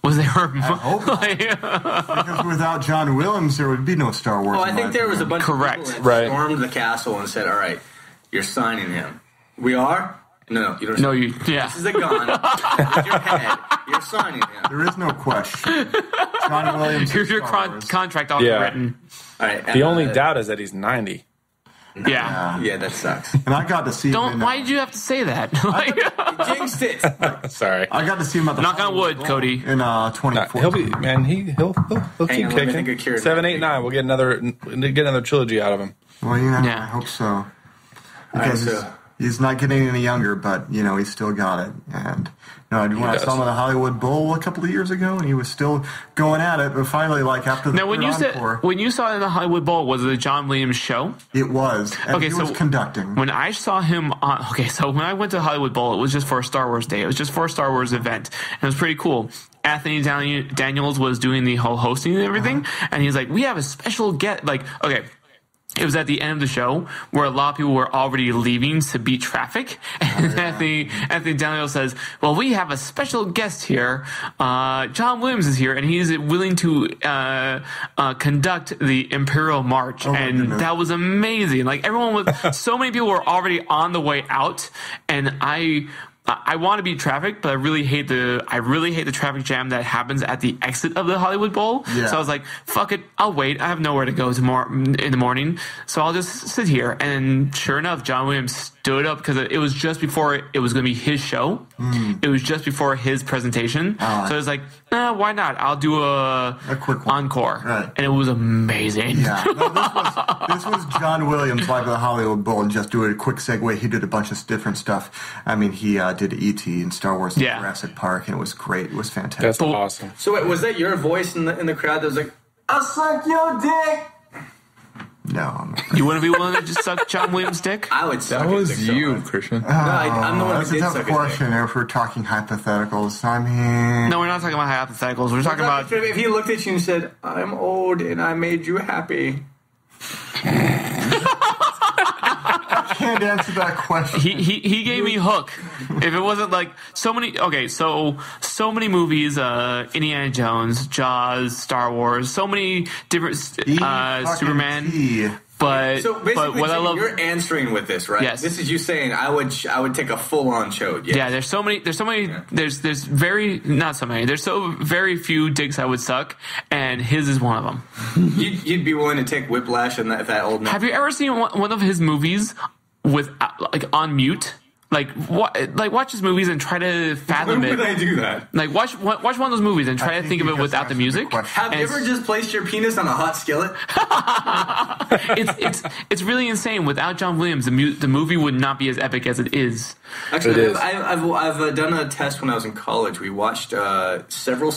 Was there a... I hope not. Because without John Williams, there would be no Star Wars. Oh, I think there was a bunch of people that stormed the castle and said, all right, you're signing him. We are? No, you don't. No, This is a gun. With your head, you're signing him. There is no question. John Williams. Here's your contract already written. All right, the only doubt is that he's 90. Yeah, that sucks. And I got to see him. Why did you have to say that? Jinxed it. Sorry. I got to see him at the Knock on wood, Cody. in 2014. He'll be he'll keep kicking. 7, 8, 9. We'll get another trilogy out of him. Well, I hope so. Because he's not getting any younger, but he's still got it. And when I saw him at the Hollywood Bowl a couple of years ago, and he was still going at it. But finally, after the when you saw it in the Hollywood Bowl, was it a John Williams show? It was. And he was conducting. When I saw him so when I went to the Hollywood Bowl, it was just for a Star Wars day. It was just for a Star Wars event. And it was pretty cool. Anthony Daniels was doing the whole hosting and everything, and he's like, "We have a special guest." It was at the end of the show where a lot of people were already leaving to beat traffic. And Anthony Daniels says, well, we have a special guest here. John Williams is here, and he's willing to conduct the Imperial March. And that was amazing. So many people were already on the way out, and I want to beat traffic, but I really hate the traffic jam that happens at the exit of the Hollywood Bowl. Yeah. So I was like, fuck it, I'll wait. I have nowhere to go tomorrow in the morning, so I'll just sit here. And sure enough, John Williams stood up because it was just before it was going to be his show. It was just before his presentation. So I was like, why not? I'll do a quick one. Encore. Right. And it was amazing. Yeah. No, this was John Williams live at the Hollywood Bowl, and just doing a quick segue. He did a bunch of different stuff. I mean, he did E.T. and Star Wars and Jurassic Park, and it was great. It was fantastic. That's awesome. So wait, was that your voice in the crowd that was like, I'll suck your dick? No, I'm not. You wouldn't be willing to just suck John Williams' dick? I would suck That his was dick you, so Christian. I'm the one That's who a did tough suck his question dick. if we're talking hypotheticals. I mean... No, we're not talking about hypotheticals. We're talking about... If he looked at you and said, I'm old and I made you happy. I can't answer that question. He gave me hook. If it wasn't so many movies, Indiana Jones, Jaws, Star Wars, so many different Superman. But what I love, you're answering with this, right? Yes. This is you saying I would take a full on chode. Yes. Yeah, there's so many. There's so very few dicks I would suck, and his is one of them. You'd be willing to take whiplash in that old man. Have you ever seen one of his movies with on mute? Watch his movies and try to fathom it. When would I do that? Watch one of those movies and try to think of it without the music. Have you ever just placed your penis on a hot skillet? It's really insane. Without John Williams, the movie would not be as epic as it is. Actually, I've done a test when I was in college. We watched several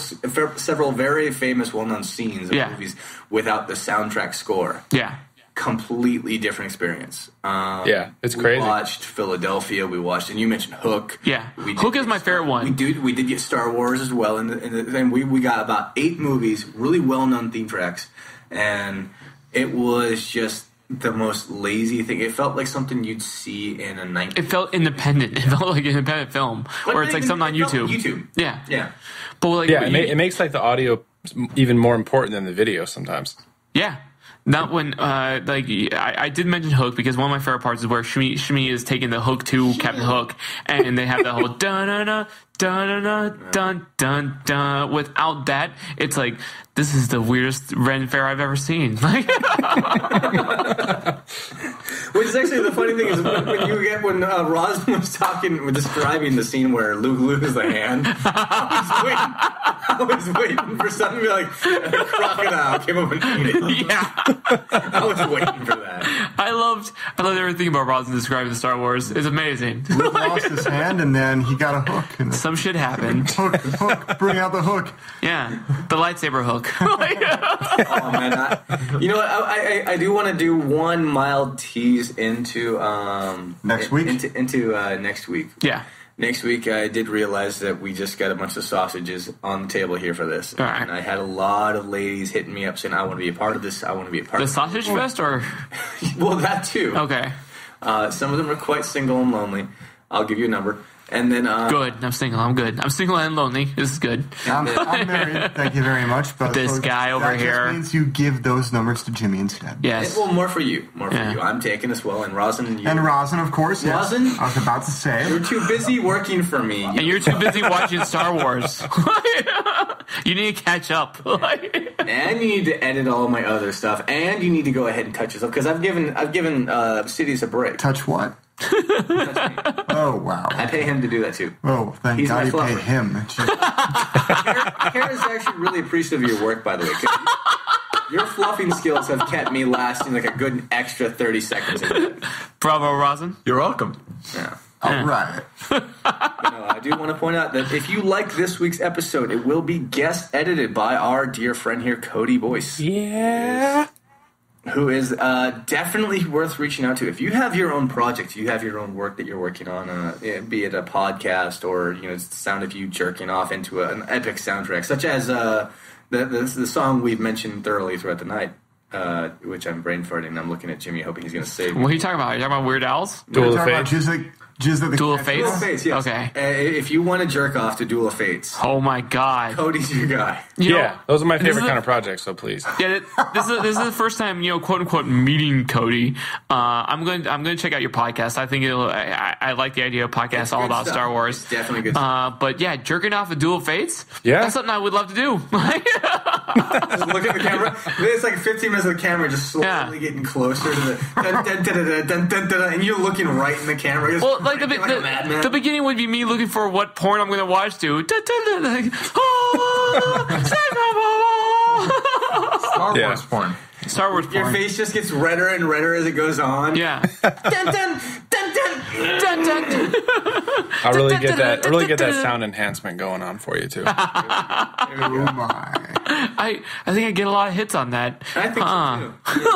very famous, well-known scenes of movies without the soundtrack score. Yeah. Completely different experience. It's crazy. We watched Philadelphia. We watched, and you mentioned Hook. Yeah, Hook is my favorite one. We did get Star Wars as well, and we got about 8 movies, really well-known theme tracks, and it was just the most lazy thing. It felt like something you'd see in a 19. It felt independent. It felt like an independent film, or it's like something on YouTube. Yeah. But it makes the audio even more important than the video sometimes. Yeah. Not when, I did mention Hook because one of my favorite parts is where Shmi is taking the Hook to Captain Hook, and they have that whole dun dun dun dun dun. Without that, it's like this is the weirdest Ren Fair I've ever seen. Which is actually the funny thing is when Roslyn was describing the scene where Luke loses the hand, I was waiting for something to be like a crocodile came up and ate it. Yeah, I was waiting for that. I loved everything about Roslyn describing the Star Wars. It's amazing. Luke lost his hand and then he got a hook. And Some shit happened. hook, bring out the hook. Yeah, the lightsaber hook. Oh man, you know what? I do want to do one mild tease into Next week? Into next week. Yeah. Next week, I did realize that we just got a bunch of sausages on the table here for this. All right. And I had a lot of ladies hitting me up saying, I want to be a part of this. I want to be a part The of sausage fest, or Well, that too. okay, Some of them are quite single and lonely. I'll give you a number. And then good. I'm single. I'm good. I'm single and lonely. This is good. I'm married. Thank you very much. But This guy over that here. just means you give those numbers to Jimmy instead. Yes. well, more for you. More for Yeah. you. I'm taking as well. And Rosin, you. And Rosin, of course. Yes. Rosin? I was about to say. You're too busy working for me. And you're too busy watching Star Wars. You need to catch up. And you need to edit all my other stuff. And you need to go ahead and touch yourself because I've given Cities a break. Touch what? Oh, wow. I pay him to do that too. Oh, thank He's God my you pay fluffer. him. Kara's actually really appreciative of your work, by the way. 'Cause your fluffing skills have kept me lasting like a good extra 30 seconds. Bravo, Rosin. You're welcome. Yeah. All right. I do want to point out that if you like this week's episode, it will be guest edited by our dear friend here, Cody Boyce. Yeah. Who is definitely worth reaching out to. If you have your own project, you have your own work that you're working on, be it a podcast or the sound of you jerking off into an epic soundtrack, such as the song we've mentioned thoroughly throughout the night, which I'm brain farting. I'm looking at Jimmy, hoping he's going to save me. What are you talking about? Are you talking about Weird Al's? Duel of Talking about Fates. Jizz at the Duel of Cat- Fates? Duel of Fates, yes. Okay. If you want to jerk off to Duel of Fates, Oh my God. Cody's your guy. You know, Yeah, those are my this favorite is kind of projects, so please. Yeah, this is the first time, quote unquote, meeting Cody. I'm going to check out your podcast. I think I like the idea of podcasts all Good about stuff. Star Wars. It's definitely good stuff. But yeah, jerking off a Duel of Fates. Yeah. That's something I would love to do. Just look at the camera. It's like 15 minutes of the camera just slowly getting closer to the dun, dun, dun, dun, dun, dun, dun, and you're looking right in the camera. Just Well, like a madman. the beginning would be me looking for what porn I'm going to watch to. Dun, dun, dun, like, oh, Star Yeah. Wars porn. Star Wars Your porn. face just gets redder and redder as it goes on. Yeah. Dun, dun, dun, dun. Dun, dun. I really get that sound enhancement going on for you too. Oh, my. I think I get a lot of hits on that. I think so too.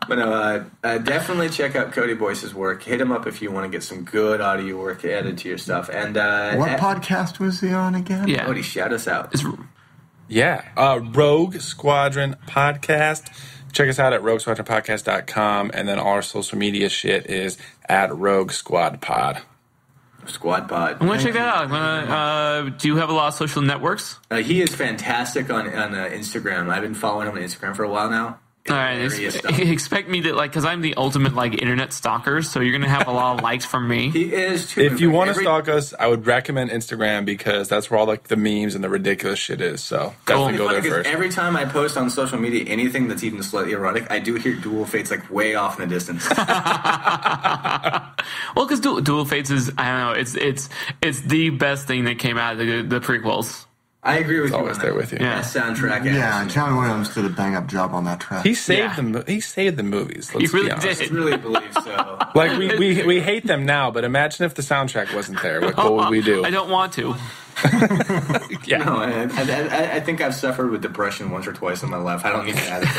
But no, definitely check out Cody Boyce's work. Hit him up if you want to get some good audio work added to your stuff. And What podcast was he on again? Yeah. Cody, shout us out. Yeah. Rogue Squadron Podcast. Check us out at roguesquadronpodcast.com, and then all our social media shit is at Rogue Squad Pod. Squad Pod. I'm going to check that out. Do you have a lot of social networks? He is fantastic on Instagram. I've been following him on Instagram for a while now. All right, Hilarious stuff. expect me to because I'm the ultimate internet stalker, so you're gonna have a lot of likes from me. He is too. If you want to stalk us, I would recommend Instagram because that's where all the memes and the ridiculous shit is. So definitely go there first. Every time I post on social media anything that's even slightly erotic, I do hear Duel of Fates way off in the distance. Well, because Duel of Fates is it's the best thing that came out of the prequels. I agree with you. Always on there that. with you. Yeah. Best soundtrack. Yeah, ever. John Williams did a bang-up job on that track. He saved Yeah. He saved the movies. Let's He really be honest. did. I really believe so. Like we hate them now, but imagine if the soundtrack wasn't there. What would we do? I don't want to. Yeah. No, I think I've suffered with depression once or twice in my life. I don't need to add it.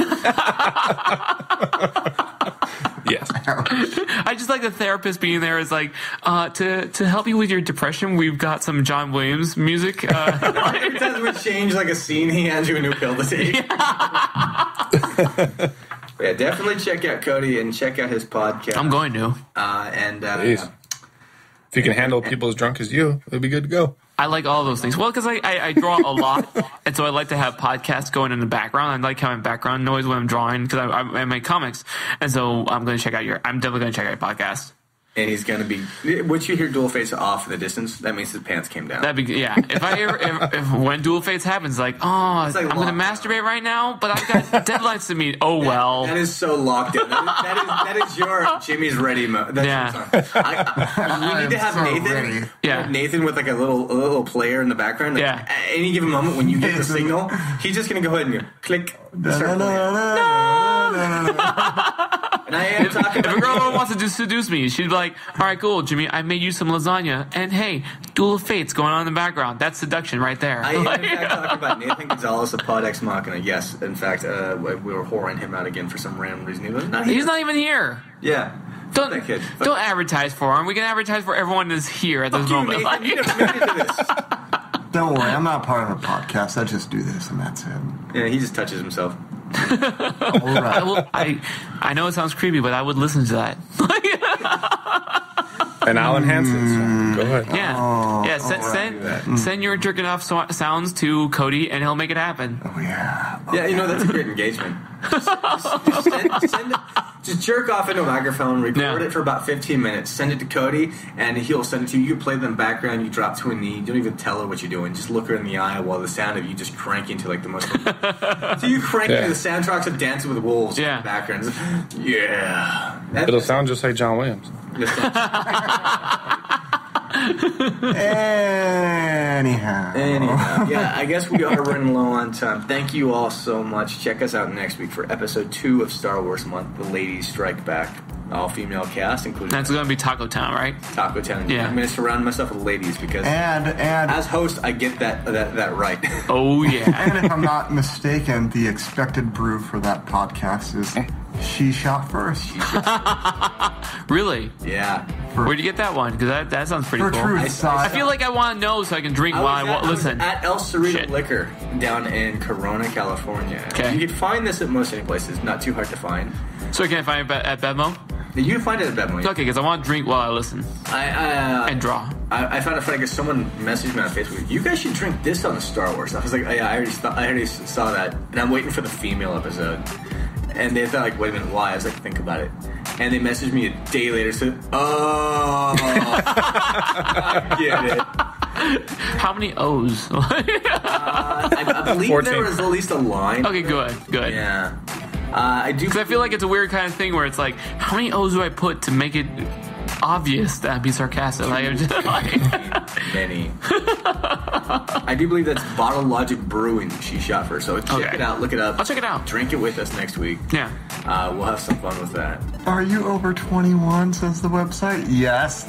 Yes. I just like the therapist being there is to help you with your depression. We've got some John Williams music. Every time we change a scene, he hands you a new pill to take. Yeah, definitely check out Cody and check out his podcast. I'm going to. And Please. If you can handle people as drunk as you, it'll be good to go. I like all those things. Well, because I draw a lot, and so I like to have podcasts going in the background. I like having background noise when I'm drawing because I make comics, and so I'm definitely going to check out your podcast. And he's going to be. Once you hear Dual Fates off in the distance, that means his pants came down. That'd be if when Dual Fates happens, like, I'm going to masturbate right now, but I've got deadlines to meet. Oh well. That is so locked in. That is your Jimmy's ready mode. We need to have Nathan. Ready. Yeah. Nathan with like a little player in the the background. Yeah. At any given moment when you get the signal, he's just going to go ahead and go, click. Start playing. And I am talking If a girl wants to seduce me, she'd be like, all right, cool, Jimmy, I made you some lasagna, and hey, Duel of Fates going on in the background. That's seduction right there. I am, in fact, talking about Nathan Gonzalez of Pod Ex Machina. Yes, in fact, we were whoring him out again for some random reason. He's not even here. Yeah. Don't that kid. Don't advertise for him. We can advertise for everyone that's here at this moment. Nathan, you never made it to this. Don't worry, I'm not part of a podcast. I just do this, and that's it. Yeah, he just touches himself. All right. I know it sounds creepy, but I would listen to that. And I'll enhance it. So go ahead. Yeah. Send your jerking off sounds to Cody, and he'll make it happen. Oh, yeah. Yeah, that's a great engagement. Just jerk off into a microphone, record it for about 15 minutes, send it to Cody, and he'll send it to you. You play them in the background, you drop to a knee, you don't even tell her what you're doing. Just look her in the eye while the sound of you just cranking to like the most. So you crank into the soundtracks of Dancing with Wolves in the background. Yeah. It'll sound just like John Williams. Anyhow. Yeah, I guess we are running low on time. Thank you all so much. Check us out next week for episode 2 of Star Wars Month, The Ladies Strike Back. All-female cast, including... That's going to be Taco Town, right? Taco Town. Yeah. I'm going to surround myself with ladies because... And as host, I get that right. Oh, yeah. And if I'm not mistaken, the expected brew for that podcast is She Shot First. Really? Yeah. Where'd you get that one? Because that sounds pretty cool. I feel like I want to know so I can drink while I listen. At El Cerrito Liquor down in Corona, California. Okay. You can find this at most any places. Not too hard to find. So can I find it at Bedmo? You can find it at Bedmo. Okay, because I want to drink while I listen. And draw. I found it funny because someone messaged me on Facebook. You guys should drink this on the Star Wars. I was like, yeah, I already saw that, and I'm waiting for the female episode. And they thought, like, wait a minute, why? I was like, think about it. And they messaged me a day later, said, oh, I get it. How many O's? I believe 14. there was at least a line. Okay, good. Yeah. I do. Because I feel like it's a weird kind of thing where it's like, how many O's do I put to make it obvious that I'd be sarcastic? Like, I'm just many. I do believe that's Bottle Logic Brewing. She Shot First. So check it out. Look it up. I'll check it out. Drink it with us next week. Yeah. We'll have some fun with that. Are you over 21, says the website? Yes.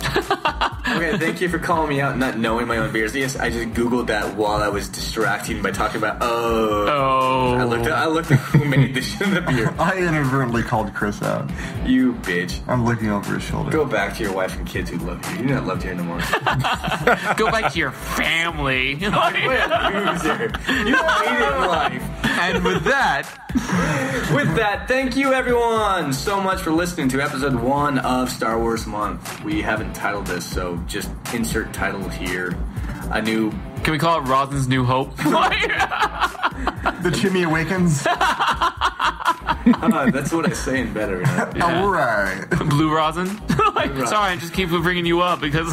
Okay, thank you for calling me out and not knowing my own beers. Yes, I just Googled that while I was distracting by talking about, I looked at who made the beer. I inadvertently called Chris out. You bitch. I'm looking over his shoulder. Go back to your wife and kids who love you. You're not loved here anymore. Go back to your family. What a loser. You hate it in life. And with that, thank you everyone so much for listening to episode 1 of Star Wars Month. We haven't titled this, so just insert title here. Can we call it Rosin's New Hope? The Chimmy Awakens. That's what I say in better. Yeah. All right. Blue Rosin? Sorry, I just keep bringing you up because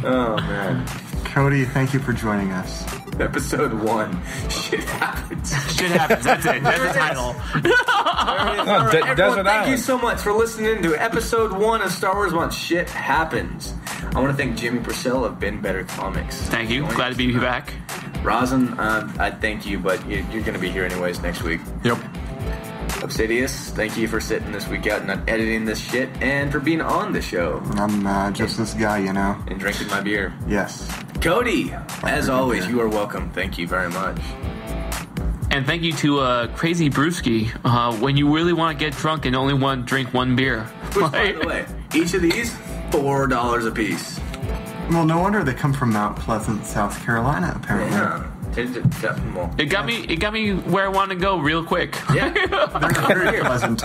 oh, man. Cody, thank you for joining us. Episode 1. Shit happens. Shit happens. That's it. That's the title. Right, everyone, thank you so much for listening to episode 1 of Star Wars Month. Shit happens. I want to thank Jimmy Purcell of Been Better Comics. Thank you. Glad to be back. Rosin, I thank you, but you're going to be here anyways next week. Yep. Obsidious, thank you for sitting this week out and not editing this shit, and for being on the show. I'm just this guy, And drinking my beer. Yes. Cody, as always, you are welcome. Thank you very much. And thank you to Crazy Brewski. When you really want to get drunk and only want to drink one beer. Which, by the way, each of these, $4 a piece. Well, no wonder they come from Mount Pleasant, South Carolina, apparently. Yeah. It got me where I want to go real quick. Yeah. They're very pleasant.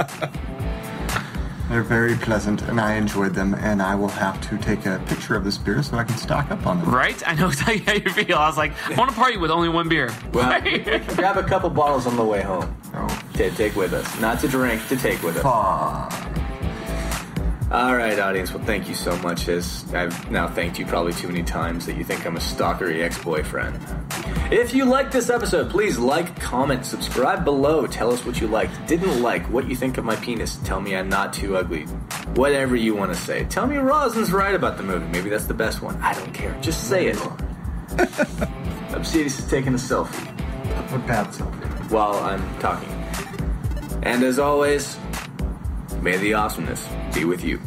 They're very pleasant, and I enjoyed them, and I will have to take a picture of this beer so I can stock up on them. Right? I know exactly how you feel. I was like, I want to party with only one beer. Well, grab a couple bottles on the way home. Oh. To take with us. Not to drink, to take with us. Fuck. All right, audience. Well, thank you so much. As I've now thanked you probably too many times that you think I'm a stalkery ex-boyfriend. If you liked this episode, please like, comment, subscribe below. Tell us what you liked, didn't like, what you think of my penis. Tell me I'm not too ugly. Whatever you want to say. Tell me Rosin's right about the movie. Maybe that's the best one. I don't care. Just say it. Obsidious is taking a selfie. A bad selfie. While I'm talking. And as always, may the awesomeness be with you.